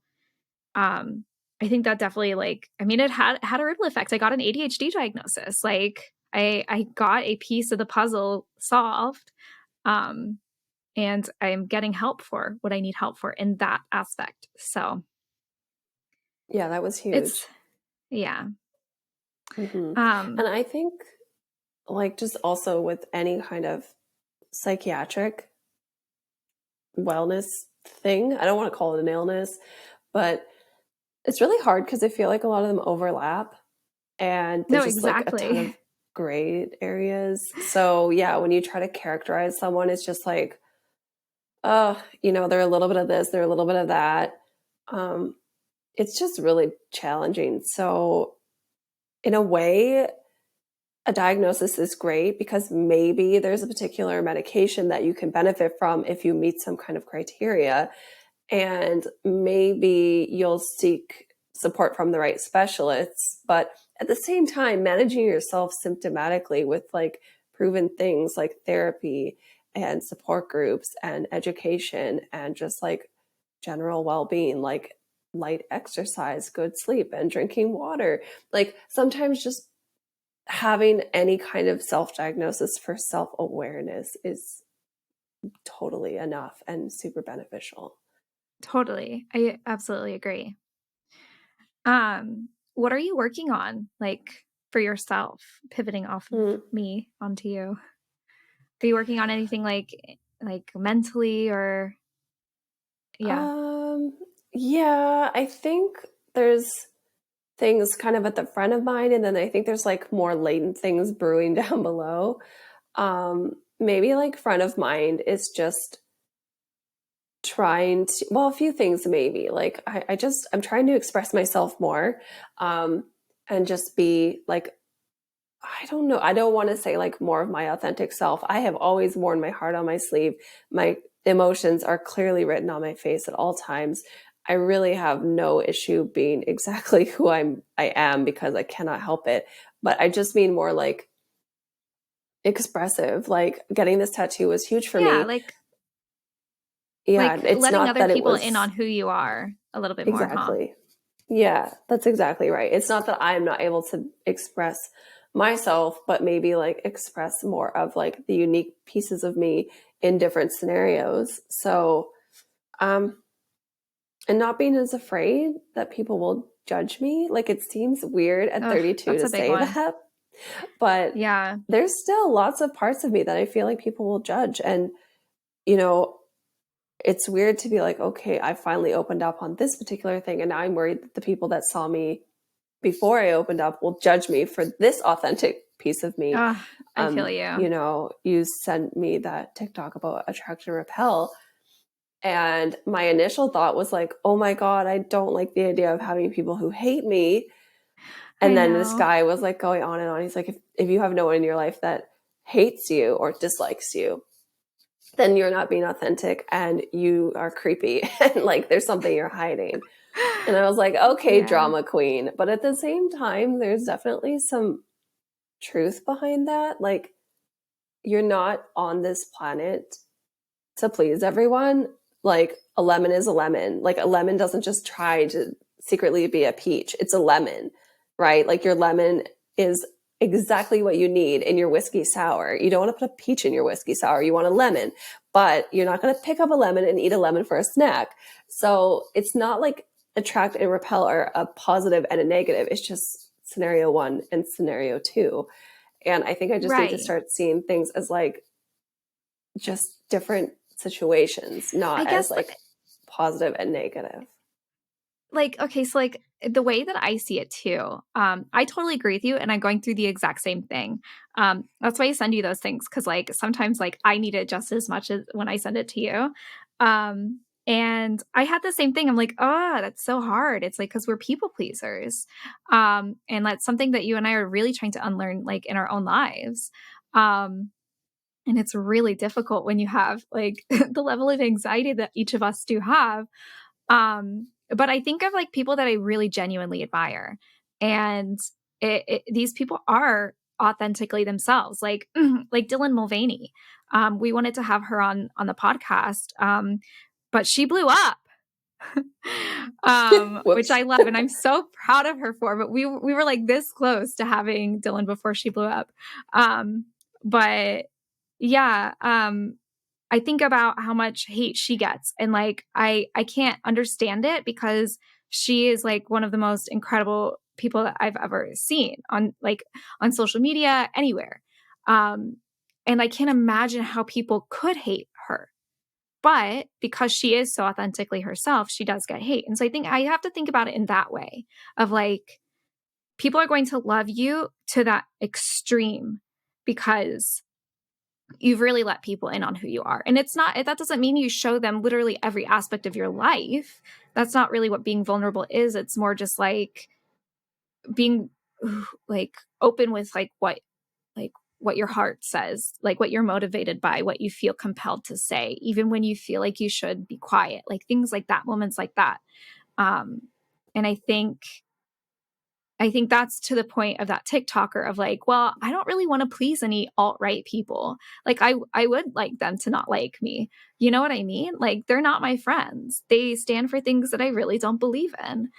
um, I think that definitely, like, I mean, it had a ripple effect. I got an ADHD diagnosis. Like, I got a piece of the puzzle solved. Um, and I'm getting help for what I need help for in that aspect. So Yeah, that was it's, huge. yeah. Hmm. Um, And I think, like, just also with any kind of psychiatric wellness thing, I don't want to call it an illness, but it's really hard because I feel like a lot of them overlap and no, there's just like a ton exactly. of gray areas. So, yeah, when you try to characterize someone, it's just like, they're a little bit of this, they're a little bit of that. Um, it's just really challenging. So, in a way, a diagnosis is great because maybe there's a particular medication that you can benefit from if you meet some kind of criteria. And maybe you'll seek support from the right specialists. But at the same time, managing yourself symptomatically with like proven things like therapy and support groups and education and just like general well being, like light exercise, good sleep, and drinking water. Like sometimes just having any kind of self diagnosis for self awareness is totally enough and super beneficial. Totally. I absolutely agree. What are you working on, like, for yourself, pivoting off of Mm. me onto you? Are you working on anything like mentally or yeah. Um, yeah, I think there's things kind of at the front of mind, and then I think there's like more latent things brewing down below. Maybe like front of mind is just trying to, well, a few things maybe. Like I'm trying to express myself more, um, and just be like, I don't know. I don't want to say like more of my authentic self. I have always worn my heart on my sleeve. My emotions are clearly written on my face at all times. I really have no issue being exactly who I am because I cannot help it. But I just mean more like expressive. Like getting this tattoo was huge for Yeah, me. Yeah, like it's letting not other that it people in was on who you are a little bit more, huh? exactly. Yeah, that's exactly right. It's not that I'm not able to express myself, but maybe like express more of like the unique pieces of me in different scenarios. So, um, and not being as afraid that people will judge me. Like it seems weird at Ugh, 32 that's to a big say one. that, but Yeah. there's still lots of parts of me that I feel like people will judge. And, you know, it's weird to be like, okay, I finally opened up on this particular thing. And now I'm worried that the people that saw me before I opened up will judge me for this authentic piece of me. Ugh, I feel you. You sent me that TikTok about attract and repel. And my initial thought was like, oh my God, I don't like the idea of having people who hate me. And I then this know. guy was like going on and on. He's like, if you have no one in your life that hates you or dislikes you, then you're not being authentic and you are creepy and like there's something you're hiding. And I was like, okay, Yeah. drama queen. But at the same time, there's definitely some truth behind that. Like, you're not on this planet to please everyone. Like, a lemon is a lemon. Like, a lemon doesn't just try to secretly be a peach, it's a lemon, right? Like, your lemon is exactly what you need in your whiskey sour. You don't want to put a peach in your whiskey sour, you want a lemon, but you're not going to pick up a lemon and eat a lemon for a snack. So, it's not like attract and repel are a positive and a negative. It's just scenario one and scenario two. And I think I just need to Right. start seeing things as like just different situations, I not as guess like positive and negative. like okay, so like the way that I see it too, I totally agree with you, and I'm going through the exact same thing. That's why I send you those things because like sometimes like I need it just as much as when I send it to you. And I had the same thing. I'm like, oh, that's so hard. It's like, because we're people pleasers. And that's something that you and I are really trying to unlearn, like in our own lives. And it's really difficult when you have like the level of anxiety that each of us do have. But I think of like people that I really genuinely admire. And these people are authentically themselves, like Dylan Mulvaney. We wanted to have her on the podcast, but she blew up. Which I love, and I'm so proud of her for. But we were like this close to having Dylan before she blew up. But yeah, I think about how much hate she gets, and like I can't understand it because she is like one of the most incredible people that I've ever seen on social media, anywhere. And I can't imagine how people could hate her. But because she is so authentically herself, she does get hate. And so I think I have to think about it in that way of like, people are going to love you to that extreme because you've really let people in on who you are. And that doesn't mean you show them literally every aspect of your life. That's not really what being vulnerable is. It's more just like being like open with like what your heart says, like what you're motivated by, what you feel compelled to say, even when you feel like you should be quiet, like things like that, moments like that. And I think that's to the point of that TikToker of like, well, I don't really want to please any alt-right people. Like I would like them to not like me. You know what I mean? Like they're not my friends. They stand for things that I really don't believe in.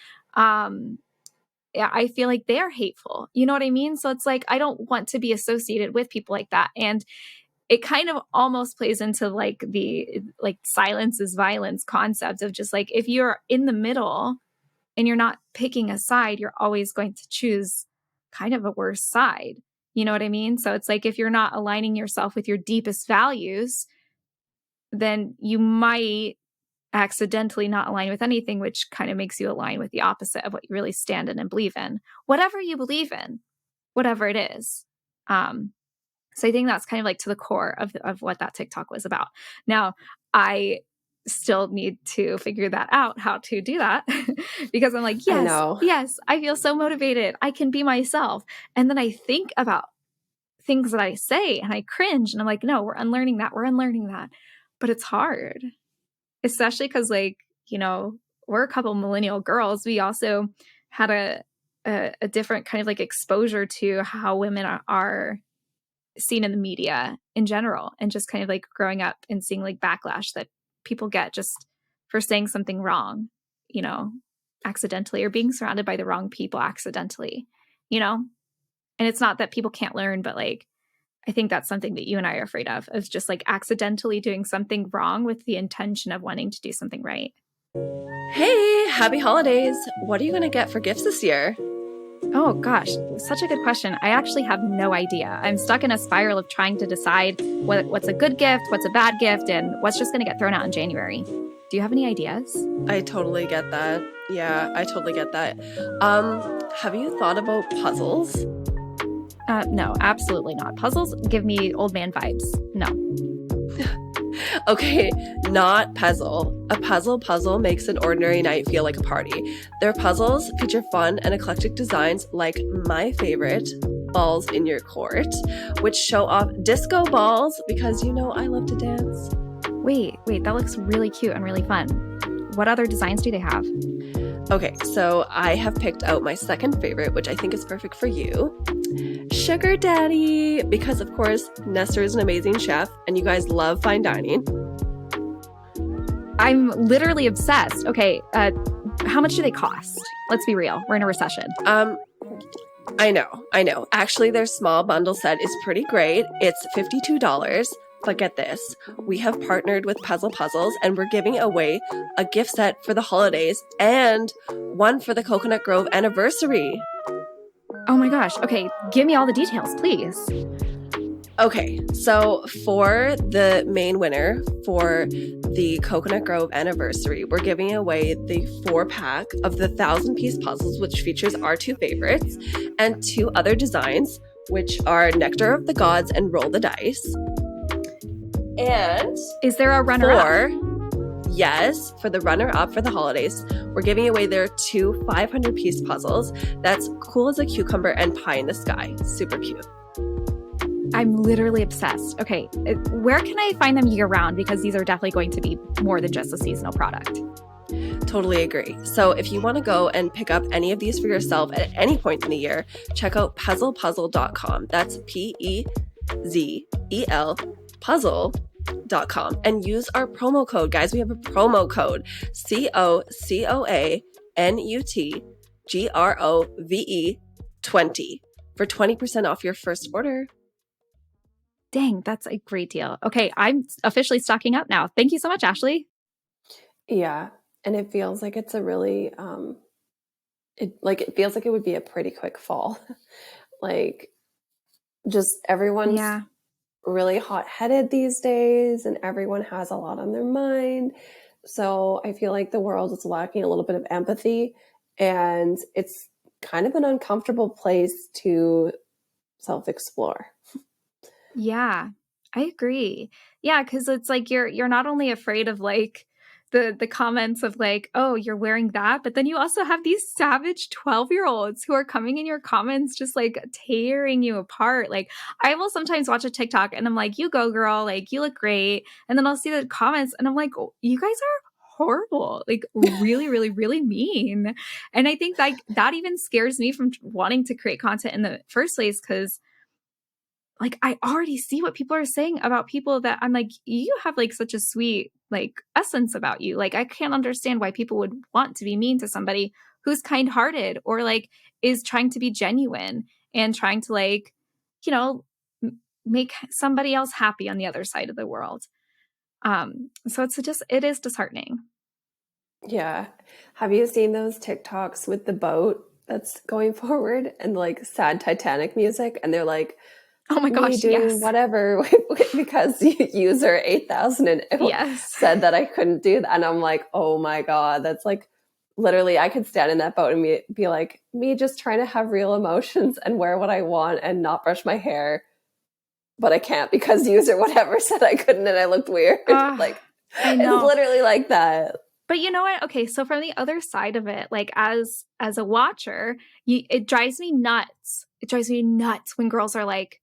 Yeah, I feel like they're hateful. You know what I mean? So it's like, I don't want to be associated with people like that. And it kind of almost plays into like the like silence is violence concept of just like, if you're in the middle and you're not picking a side, you're always going to choose kind of a worse side. You know what I mean? So it's like, if you're not aligning yourself with your deepest values, then you might accidentally not align with anything, which kind of makes you align with the opposite of what you really stand in and believe in, whatever you believe in, whatever it is. So I think that's kind of like to the core of what that TikTok was about. Now, I still need to figure that out, how to do that, because I'm like, yes, I feel so motivated. I can be myself. And then I think about things that I say and I cringe and I'm like, no, we're unlearning that. But it's hard. Especially because, like, you know, we're a couple millennial girls. We also had a different kind of like exposure to how women are seen in the media in general, and just kind of like growing up and seeing like backlash that people get just for saying something wrong, you know, accidentally, or being surrounded by the wrong people accidentally, you know. And it's not that people can't learn, but like, I think that's something that you and I are afraid of just like accidentally doing something wrong with the intention of wanting to do something right. Hey, happy holidays. What are you going to get for gifts this year? Oh gosh, such a good question. I actually have no idea. I'm stuck in a spiral of trying to decide what's a good gift, what's a bad gift, and what's just going to get thrown out in January. Do you have any ideas? I totally get that. Yeah, I totally get that. Have you thought about puzzles? No, absolutely not. Puzzles give me old man vibes. No. Okay, not puzzle. A puzzle makes an ordinary night feel like a party. Their puzzles feature fun and eclectic designs like my favorite, balls in your court, which show off disco balls because you know I love to dance. Wait, that looks really cute and really fun. What other designs do they have? Okay, so I have picked out my second favorite, which I think is perfect for you. Sugar Daddy, because of course Nestor is an amazing chef and you guys love fine dining. I'm literally obsessed. Okay, how much do they cost? Let's be real. We're in a recession. I know. Actually, their small bundle set is pretty great. It's $52. But get this, we have partnered with Puzzles and we're giving away a gift set for the holidays and one for the Coconut Grove anniversary. Oh my gosh. Okay, give me all the details, please. Okay, so for the main winner for the Coconut Grove anniversary, we're giving away the 4-pack of the 1,000-piece puzzles, which features our 2 favorites, and 2 other designs, which are Nectar of the Gods and Roll the Dice. And is there a runner-up? yes, for the runner-up for the holidays, we're giving away their 2 500-piece puzzles. That's Cool as a Cucumber and Pie in the Sky. Super cute. I'm literally obsessed. Okay, where can I find them year-round? Because these are definitely going to be more than just a seasonal product. Totally agree. So if you want to go and pick up any of these for yourself at any point in the year, check out puzzlepuzzle.com. That's P-E-Z-E-L puzzle.com and use our promo code. Guys, we have a promo code, COCOANUTGROVE 20 for 20% off your first order. Dang, that's a great deal. Okay, I'm officially stocking up now. Thank you so much, Ashleigh. Yeah, and it feels like it's a really it feels like it would be a pretty quick fall. Like, just everyone's really hot-headed these days, and everyone has a lot on their mind. So I feel like the world is lacking a little bit of empathy, and it's kind of an uncomfortable place to self-explore. Yeah, I agree. Yeah, because it's like you're not only afraid of like the comments of like, oh, you're wearing that, but then you also have these savage 12-year-olds who are coming in your comments just like tearing you apart. Like, I will sometimes watch a TikTok and I'm like, you go, girl, like you look great. And then I'll see the comments and I'm like, oh, you guys are horrible, like really, really, really mean. And I think like that even scares me from wanting to create content in the first place, because like I already see what people are saying about people that I'm like, you have like such a sweet like essence about you. Like I can't understand why people would want to be mean to somebody who's kind-hearted or like is trying to be genuine and trying to like, you know, make somebody else happy on the other side of the world. So it is disheartening. Yeah. Have you seen those TikToks with the boat that's going forward and like sad Titanic music? And they're like, Oh my me gosh, doing yes. whatever because user 8000 and Yes. said that I couldn't do that. And I'm like, oh my God, that's like literally, I could stand in that boat and be like, me just trying to have real emotions and wear what I want and not brush my hair. But I can't because user whatever said I couldn't and I looked weird. Like, I know. It's literally like that. But you know what? Okay, so from the other side of it, like as a watcher, it drives me nuts. It drives me nuts when girls are like,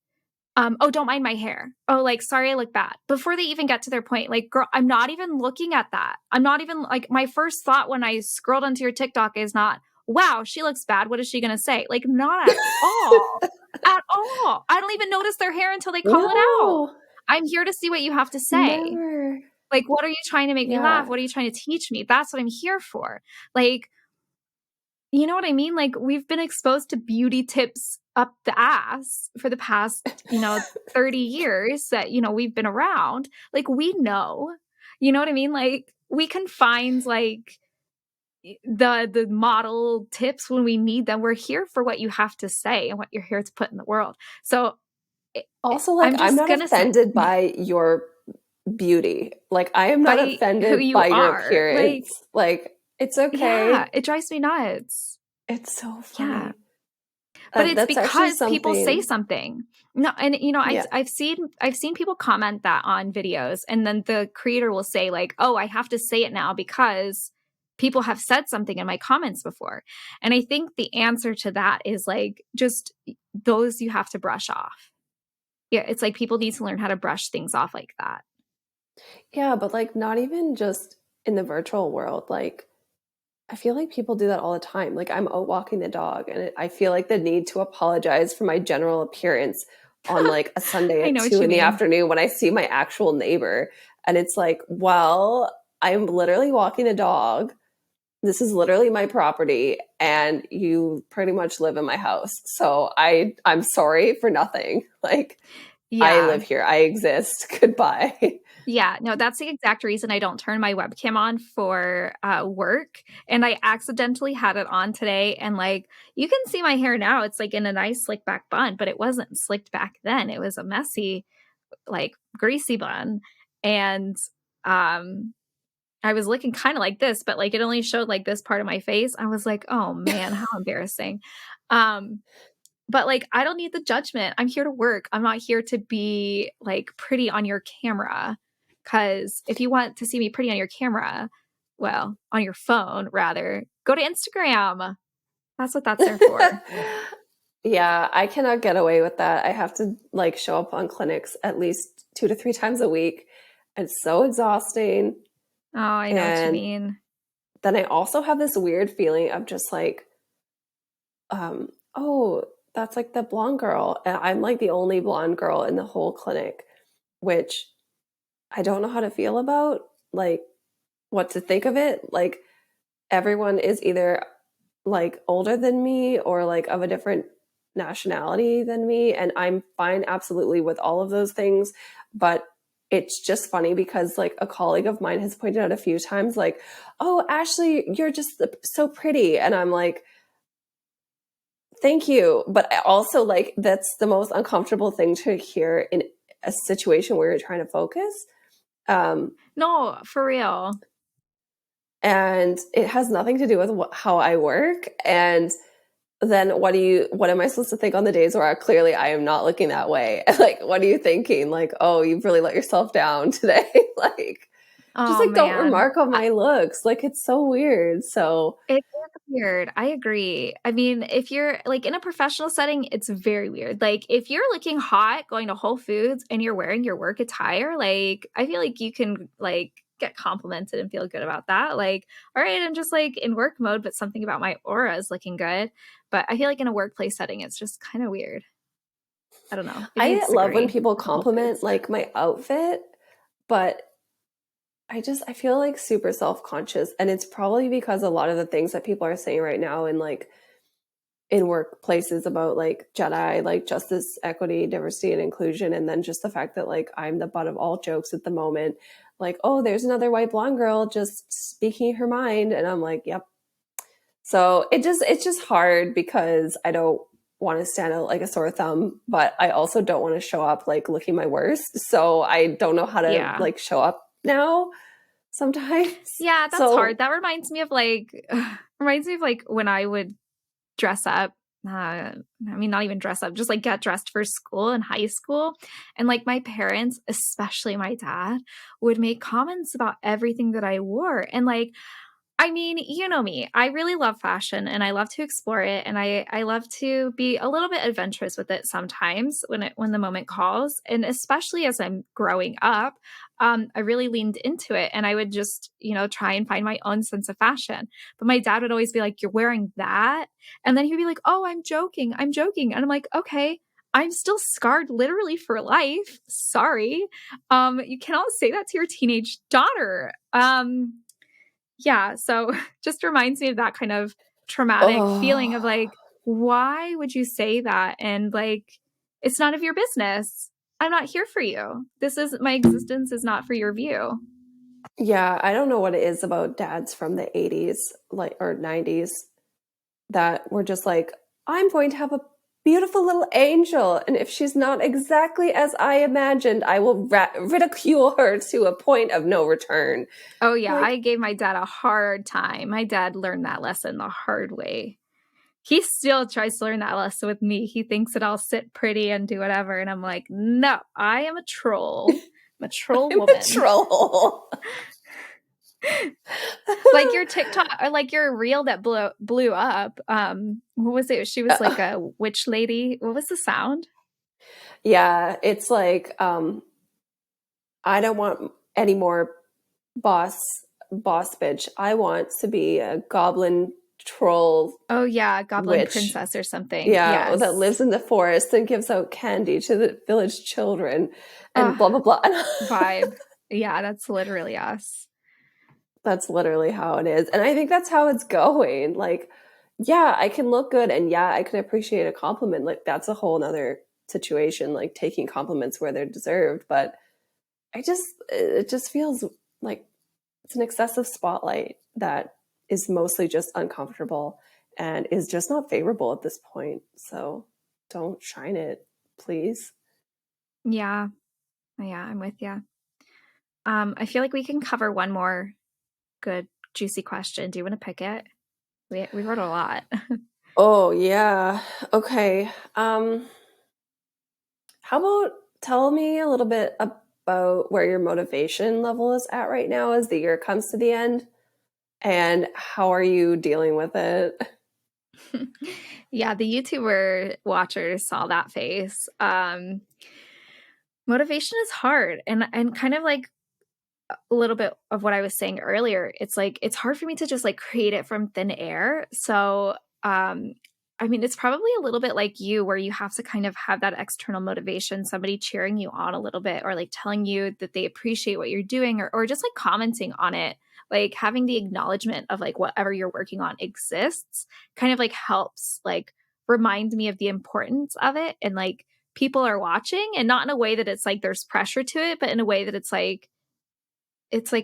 oh, don't mind my hair. Oh, like, sorry, I look bad. Before they even get to their point, like, girl, I'm not even looking at that. I'm not even like, my first thought when I scrolled onto your TikTok is not, wow, she looks bad. What is she going to say? Like, not at all. At all. I don't even notice their hair until they call it out. I'm here to see what you have to say. Never. Like, what are you trying to make me laugh? What are you trying to teach me? That's what I'm here for. Like, you know what I mean? Like, we've been exposed to beauty tips up the ass for the past, 30 years that, we've been around. Like, we know, you know what I mean? Like, we can find like the model tips when we need them. We're here for what you have to say and what you're here to put in the world. So also, like, I'm not offended by your beauty. Like, I am not offended by your appearance. Like, it's okay. Yeah, it drives me nuts. It's so funny. Yeah. But it's because people say something. No, and I've seen people comment that on videos, and then the creator will say like, "Oh, I have to say it now because people have said something in my comments before." And I think the answer to that is like just those you have to brush off. Yeah, it's like people need to learn how to brush things off like that. Yeah, but like not even just in the virtual world. Like, I feel like people do that all the time. Like, I'm out walking the dog and I feel like the need to apologize for my general appearance on like a Sunday at 2 in the afternoon when I see my actual neighbor. And it's like, well, I'm literally walking a dog. This is literally my property and you pretty much live in my house. So I'm sorry for nothing. Like, I live here. I exist. Goodbye. Yeah, no, that's the exact reason I don't turn my webcam on for work. And I accidentally had it on today. And like, you can see my hair now. It's like in a nice slick back bun, but it wasn't slicked back then. It was a messy, like greasy bun. And I was looking kind of like this, but like it only showed like this part of my face. I was like, oh man, how embarrassing. But like, I don't need the judgment. I'm here to work. I'm not here to be like pretty on your camera. Because if you want to see me pretty on your camera, well, on your phone rather, go to Instagram. That's what that's there for. Yeah, I cannot get away with that. I have to like show up on clinics at least 2 to 3 times a week. It's so exhausting. Oh, I know what you And mean. then I also have this weird feeling of just like, oh, that's like the blonde girl. And I'm like the only blonde girl in the whole clinic, which I don't know how to feel about, like what to think of it. Like everyone is either like older than me or like of a different nationality than me. And I'm fine absolutely with all of those things. But it's just funny because like a colleague of mine has pointed out a few times, like, oh, Ashleigh, you're just so pretty. And I'm like, thank you. But I also like, that's the most uncomfortable thing to hear in a situation where you're trying to focus. No, for real. And it has nothing to do with how I work. And then what am I supposed to think on the days where clearly I am not looking that way? Like, what are you thinking? Like, oh, you've really let yourself down today. Like, just Oh like don't man. remark on my looks. Like, it's so weird. So It is weird. I agree. I mean, if you're like in a professional setting, it's very weird. Like if you're looking hot going to Whole Foods and you're wearing your work attire, like I feel like you can like get complimented and feel good about that. Like, all right, I'm just like in work mode, but something about my aura is looking good. But I feel like in a workplace setting, it's just kind of weird. I don't know. Maybe I I love when disagree people with Whole compliment Foods. like my outfit, but I feel like super self-conscious. And it's probably because a lot of the things that people are saying right now in like in workplaces about like Jedi, like justice, equity, diversity, and inclusion. And then just the fact that like I'm the butt of all jokes at the moment. Like, oh, there's another white blonde girl just speaking her mind. And I'm like, yep. So it's just hard because I don't want to stand out like a sore thumb, but I also don't want to show up like looking my worst. So I don't know how to Yeah. like show up now sometimes. Yeah, that's So hard. That reminds me of like when I would dress up. I mean, not even dress up, just like get dressed for school in high school. And like my parents, especially my dad, would make comments about everything that I wore. And like, I mean, you know me. I really love fashion and I love to explore it and I love to be a little bit adventurous with it sometimes when the moment calls. And especially as I'm growing up, I really leaned into it and I would just, try and find my own sense of fashion. But my dad would always be like, "You're wearing that?" And then he would be like, "Oh, I'm joking. I'm joking." And I'm like, "Okay, I'm still scarred literally for life. Sorry. You cannot say that to your teenage daughter." Yeah, so just reminds me of that kind of traumatic feeling of oh like, why would you say that? And like, it's none of your business. I'm not here for you. My existence is not for your view. yeah, I don't know what it is about dads from the 80s like or 90s that were just like, I'm going to have a beautiful little angel. And if she's not exactly as I imagined, I will ridicule her to a point of no return. Oh, yeah, Like, I gave my dad a hard time. My dad learned that lesson the hard way. He still tries to learn that lesson with me. He thinks that I'll sit pretty and do whatever. And I'm like, no, I am a troll. I'm a troll I'm a woman. troll. Like your TikTok or like your reel that blew up. What was it? She was like a witch lady. What was the sound? Yeah, it's like I don't want any more boss bitch. I want to be a goblin troll Oh yeah, Goblin witch. Princess or something. Yeah, that Yes. lives in the forest and gives out candy to the village children and Uh, blah blah blah. vibe. Yeah, that's literally us. That's literally how it is. And I think that's how it's going. Like, yeah, I can look good and yeah, I can appreciate a compliment. Like that's a whole nother situation, like taking compliments where they're deserved. But it just feels like it's an excessive spotlight that is mostly just uncomfortable and is just not favorable at this point. So don't shine it, please. Yeah. Yeah, I'm with you. I feel like we can cover one more good juicy question. Do you want to pick it? We wrote a lot. Oh yeah. Okay. How about tell me a little bit about where your motivation level is at right now as the year comes to the end? And how are you dealing with it? Yeah, the YouTuber watchers saw that face. Motivation is hard, and kind of like a little bit of what I was saying earlier, it's like it's hard for me to just like create it from thin air. So, I mean, it's probably a little bit like you, where you have to kind of have that external motivation, somebody cheering you on a little bit, or like telling you that they appreciate what you're doing, or just like commenting on it, like having the acknowledgement of like whatever you're working on exists, kind of like helps like remind me of the importance of it, and like people are watching, and not in a way that it's like there's pressure to it, but in a way that it's like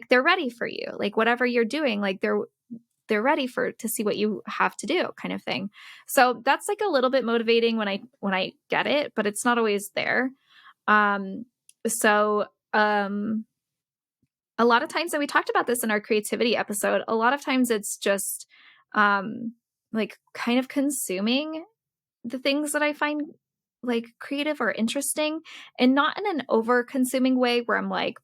they're ready for you, like whatever you're doing, like they're ready for to see what you have to do, kind of thing. So that's like a little bit motivating when I get it, but it's not always there. um so a lot of times, and we talked about this in our creativity episode, a lot of times it's just like kind of consuming the things that I find like creative or interesting, and not in an over consuming way where I'm like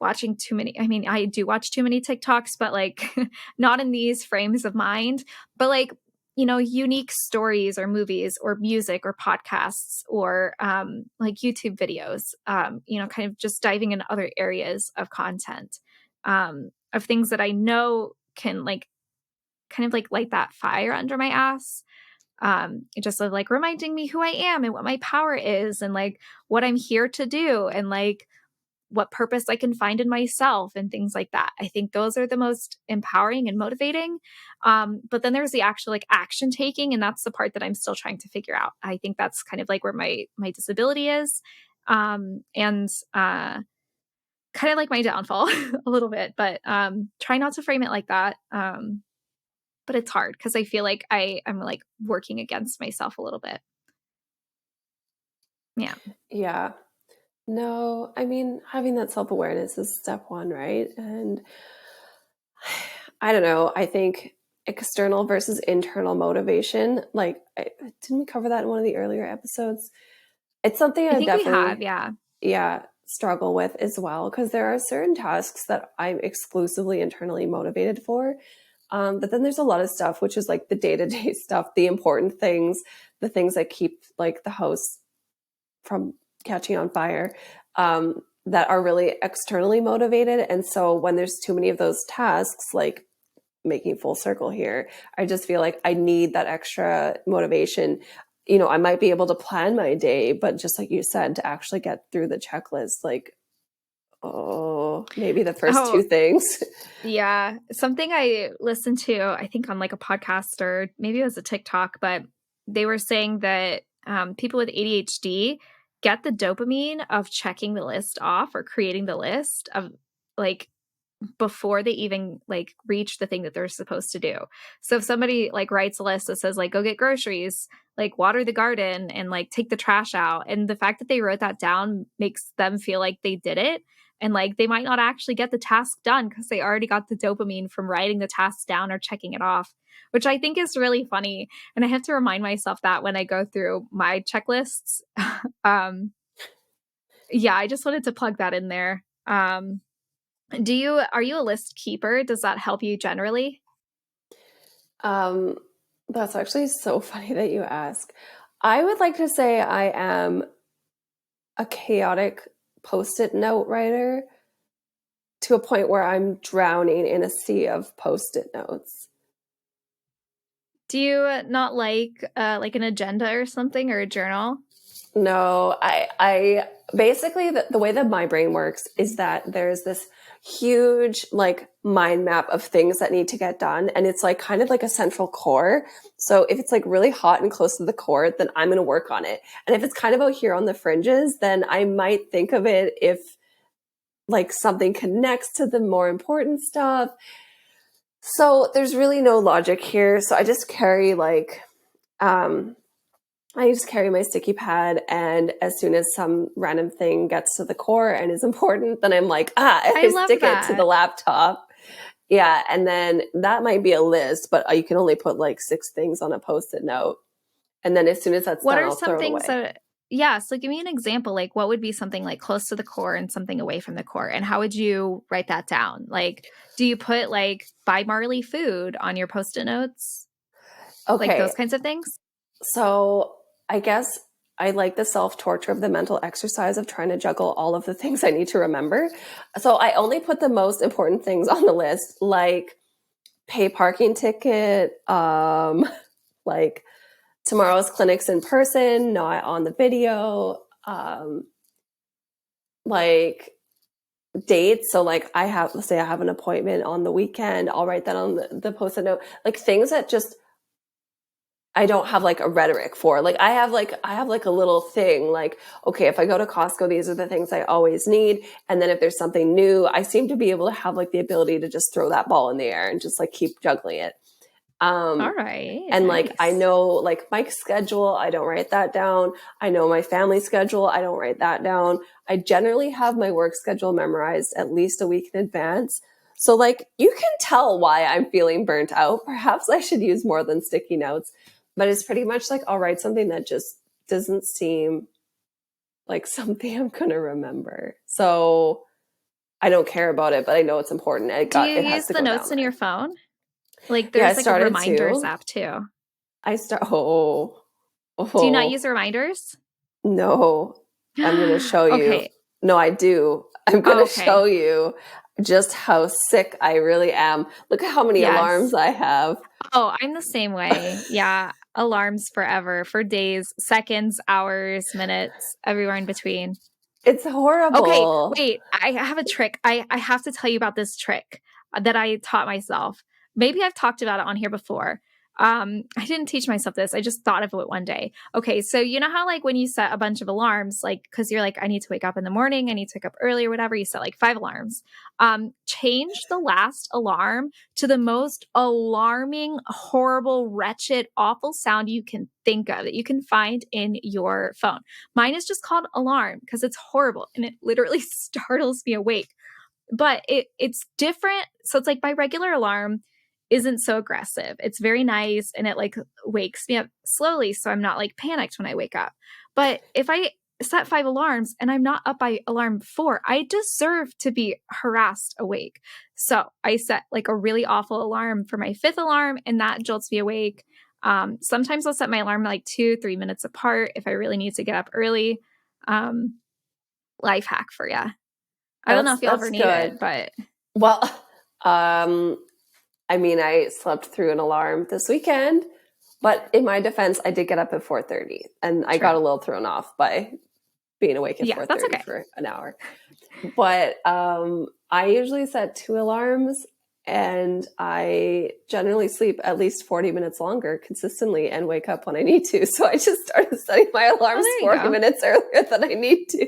watching too many. I mean, I do watch too many TikToks, but like not in these frames of mind, but like, unique stories or movies or music or podcasts or like YouTube videos, kind of just diving into other areas of content, of things that I know can like kind of like light that fire under my ass, just of like reminding me who I am and what my power is, and like what I'm here to do, and like what purpose I can find in myself, and things like that. I think those are the most empowering and motivating. But then there's the actual like action taking, and that's the part that I'm still trying to figure out. I think that's kind of like where my disability is, and kind of like my downfall a little bit. But try not to frame it like that. But it's hard because I feel like I'm like working against myself a little bit. Yeah. Yeah. No, I mean, having that self-awareness is step one, right? And I don't know, I think external versus internal motivation, like, didn't we cover that in one of the earlier episodes? It's something I I think we have, definitely, yeah. yeah, struggle with as well, because there are certain tasks that I'm exclusively internally motivated for. But then there's a lot of stuff, which is like the day-to-day stuff, the important things, the things that keep like the house from catching on fire, that are really externally motivated. And so when there's too many of those tasks, like making full circle here, I just feel like I need that extra motivation. I might be able to plan my day, but just like you said, to actually get through the checklist, like, oh, maybe the first two Oh, things. yeah. Something I listened to, I think on like a podcast or maybe it was a TikTok, but they were saying that people with ADHD get the dopamine of checking the list off or creating the list of like before they even like reach the thing that they're supposed to do. So if somebody like writes a list that says like go get groceries, like water the garden, and like take the trash out, and the fact that they wrote that down makes them feel like they did it, and like they might not actually get the task done because they already got the dopamine from writing the task down or checking it off, which I think is really funny. And I have to remind myself that when I go through my checklists. um yeah, I just wanted to plug that in there. Are you a list keeper? Does that help you generally? Um, that's actually so funny that you ask. I would like to say I am a chaotic post-it note writer to a point where I'm drowning in a sea of post-it notes. Do you not like an agenda or something, or a journal? No, I basically the way that my brain works is that there's this huge like mind map of things that need to get done, and it's like kind of like a central core. So if it's like really hot and close to the core, then I'm going to work on it. And if it's kind of out here on the fringes, then I might think of it if like something connects to the more important stuff. So there's really no logic here. So I just carry like I just carry my sticky pad, and as soon as some random thing gets to the core and is important, then I'm like, I I love stick it to the that. laptop. Yeah, and then that might be a list, but you can only put like 6 things on a post-it note. And then as soon as that's What done, are I'll some throw it things away. Yeah, so give me an example. Like, what would be something like close to the core and something away from the core? And how would you write that down? Like, do you put like buy Marley food on your Post-it notes? Like Okay, those kinds of things? so I guess I like the self-torture of the mental exercise of trying to juggle all of the things I need to remember. So I only put the most important things on the list, like pay parking ticket, like tomorrow's clinics in person, not on the video, like dates. So like let's say I have an appointment on the weekend, I'll write that on the post-it note, like things that just I don't have like a rhetoric for. Like I have like a little thing like, okay, if I go to Costco, these are the things I always need. And then if there's something new, I seem to be able to have like the ability to just throw that ball in the air and just like keep juggling it. All right. And Nice. like I know like Mike's schedule, I don't write that down. I know my family schedule, I don't write that down. I generally have my work schedule memorized at least a week in advance. So like you can tell why I'm feeling burnt out. Perhaps I should use more than sticky notes. But it's pretty much like I'll write something that just doesn't seem like something I'm gonna remember. So I don't care about it, but I know it's important. Do you It has use to the go notes down in there. your phone? Like Yeah, I there's like a started reminders to. app too. Oh, Do you not oh. use reminders? No, I'm going to show you. Okay. No, I do. I'm going Oh, to okay. show you just how sick I really am. Look at how many Yes. alarms I have. Oh, I'm the same way. Yeah. Alarms forever, for days, seconds, hours, minutes, everywhere in between. It's Okay, horrible. wait. I have a trick. I have to tell you about this trick that I taught myself. Maybe I've talked about it on here before. I didn't teach myself this. I just thought of it one day. Okay, so you know how like when you set a bunch of alarms, like because you're like, I need to wake up in the morning, I need to wake up early or whatever, you set like 5 alarms. Change the last alarm to the most alarming, horrible, wretched, awful sound you can think of that you can find in your phone. Mine is just called alarm because it's horrible and it literally startles me awake. But it's different. So it's like my regular alarm isn't so aggressive. It's very nice and it like wakes me up slowly so I'm not like panicked when I wake up. But if I set 5 alarms and I'm not up by alarm 4, I deserve to be harassed awake. So I set like a really awful alarm for my 5th alarm and that jolts me awake. Sometimes I'll set my alarm like 2-3 minutes apart if I really need to get up early. Um, Life hack for you. I don't know if you'll ever That's need good. it, but Well, I mean, I slept through an alarm this weekend, but in my defense, I did get up at 4:30 and I true. got a little thrown off by being awake at Yeah, that's 4:30 okay. for an hour. But I usually set 2 alarms and I generally sleep at least 40 minutes longer consistently and wake up when I need to. So I just started setting my alarms Oh, there you 40 go. minutes earlier than I need to.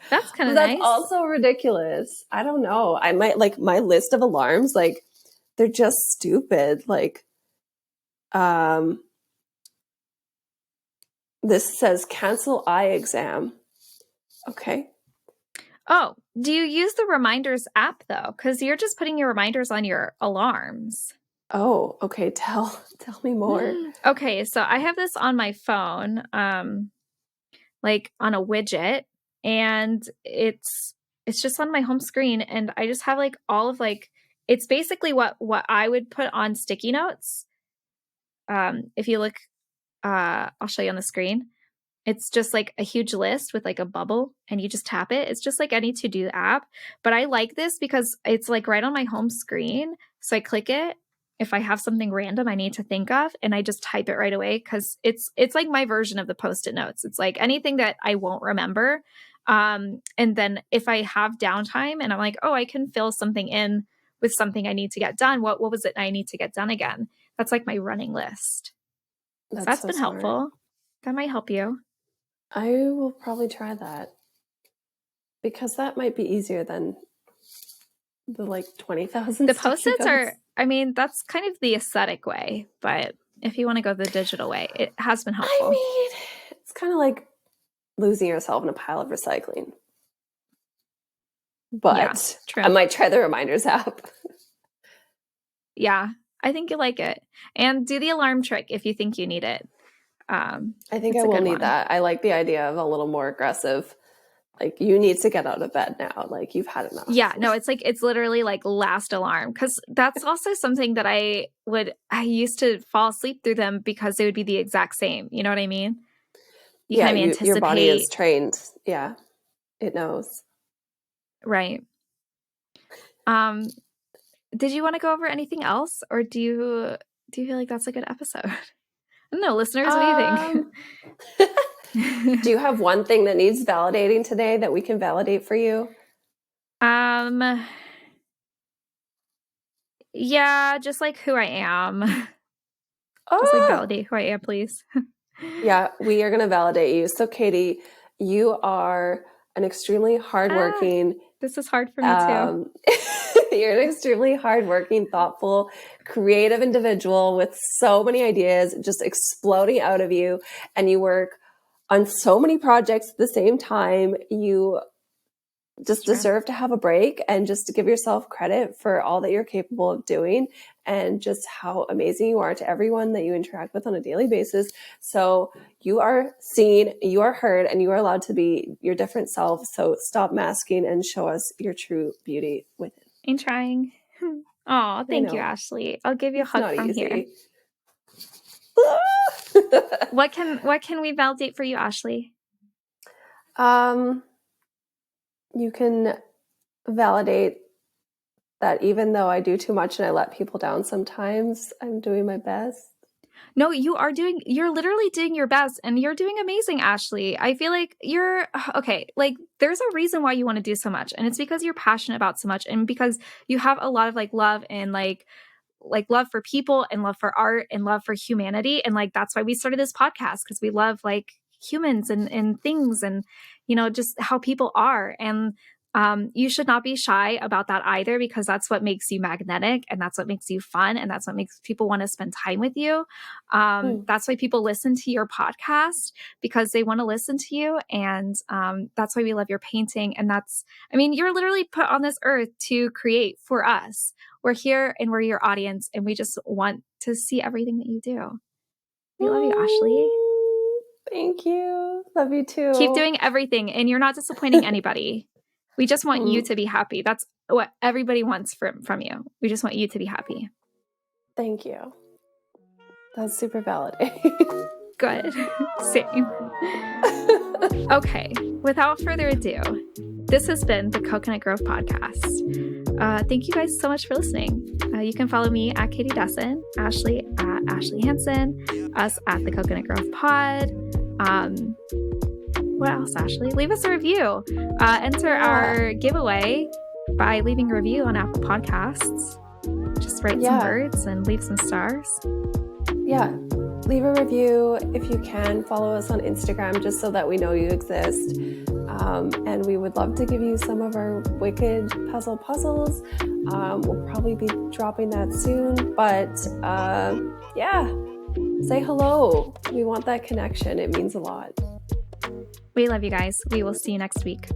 That's kind of That's nice. also ridiculous. I don't know. I might like my list of alarms, like they're just stupid. Like, this says cancel eye exam. Okay. Oh, do you use the reminders app though? Because you're just putting your reminders on your alarms. Oh, okay. Tell me more. Okay, so I have this on my phone, like on a widget, and it's just on my home screen, and I just have like all of like it's basically what I would put on sticky notes. If you look, I'll show you on the screen. It's just like a huge list with like a bubble and you just tap it. It's just like any to-do app. But I like this because it's like right on my home screen. So I click it if I have something random I need to think of and I just type it right away because it's like my version of the post-it notes. It's like anything that I won't remember. And then if I have downtime and I'm like, oh, I can fill something in with something I need to get done. What was it I need to get done again? That's like my running list. So That's that's so been smart. helpful. That might help you. I will probably try that because that might be easier than the like 20,000 The sticky Post-its notes. are, I mean, that's kind of the aesthetic way, but if you want to go the digital way, it has been helpful. I mean, it's kind of like losing yourself in a pile of recycling. But Yeah, true. I might try the reminders app. Yeah, I think you like it. And do the alarm trick if you think you need it. I think It's I a will good need one. that. I like the idea of a little more aggressive, like, you need to get out of bed now. Like, you've had enough. Yeah, no, it's literally like last alarm, because that's also something that I used to fall asleep through them because they would be the exact same. You know what I mean? You Yeah, kind of your body is anticipate, trained. Yeah, it knows. right? Did you want to go over anything else, or do you feel like that's a good episode? I don't know, listeners, what do you think? Do you have one thing that needs validating today that we can validate for you? Yeah, just like who I am. Just like Oh, validate who I am, please. yeah, we are going to validate you. So, Katie, you are an extremely hardworking, This is hard for me too. you're an extremely hardworking, thoughtful, creative individual with so many ideas just exploding out of you. And you work on so many projects at the same time. You just deserve to have a break and just to give yourself credit for all that you're capable of doing and just how amazing you are to everyone that you interact with on a daily basis. So you are seen, you are heard, and you are allowed to be your different self. So stop masking and show us your true beauty within. I'm trying. Oh, thank you, Ashleigh. I'll give you a It's hug not from easy. here. What can we validate for you, Ashleigh? You can validate that even though I do too much and I let people down sometimes, I'm doing my best. No, you're literally doing your best, and you're doing amazing, Ashleigh. I feel like you're okay. Like, there's a reason why you want to do so much, and it's because you're passionate about so much, and because you have a lot of like love and like love for people and love for art and love for humanity. And like, that's why we started this podcast, because we love like humans and things, and, you know, just how people are. And you should not be shy about that either, because that's what makes you magnetic, and that's what makes you fun, and that's what makes people want to spend time with you. That's why people listen to your podcast, because they want to listen to you. And that's why we love your painting. And you're literally put on this earth to create for us. We're here and we're your audience, and we just want to see everything that you do. We love you, Ashleigh. Thank you. Love you too. Keep doing everything, and you're not disappointing anybody. We just want you to be happy. That's what everybody wants from you. We just want you to be happy. Thank you. That's super validating. Good. Same. Okay, without further ado, this has been the Coconut Grove Podcast. Thank you guys so much for listening. You can follow me at Katie Desson, Ashleigh at Ashleigh Hansen, us at the Coconut Grove Pod. What else, Ashleigh? Leave us a review. Enter our giveaway by leaving a review on Apple Podcasts. Just write some words and leave some stars. Yeah. Leave a review if you can. Follow us on Instagram just so that we know you exist. And we would love to give you some of our wicked puzzles. We'll probably be dropping that soon. But say hello. We want that connection. It means a lot. We love you guys. We will see you next week.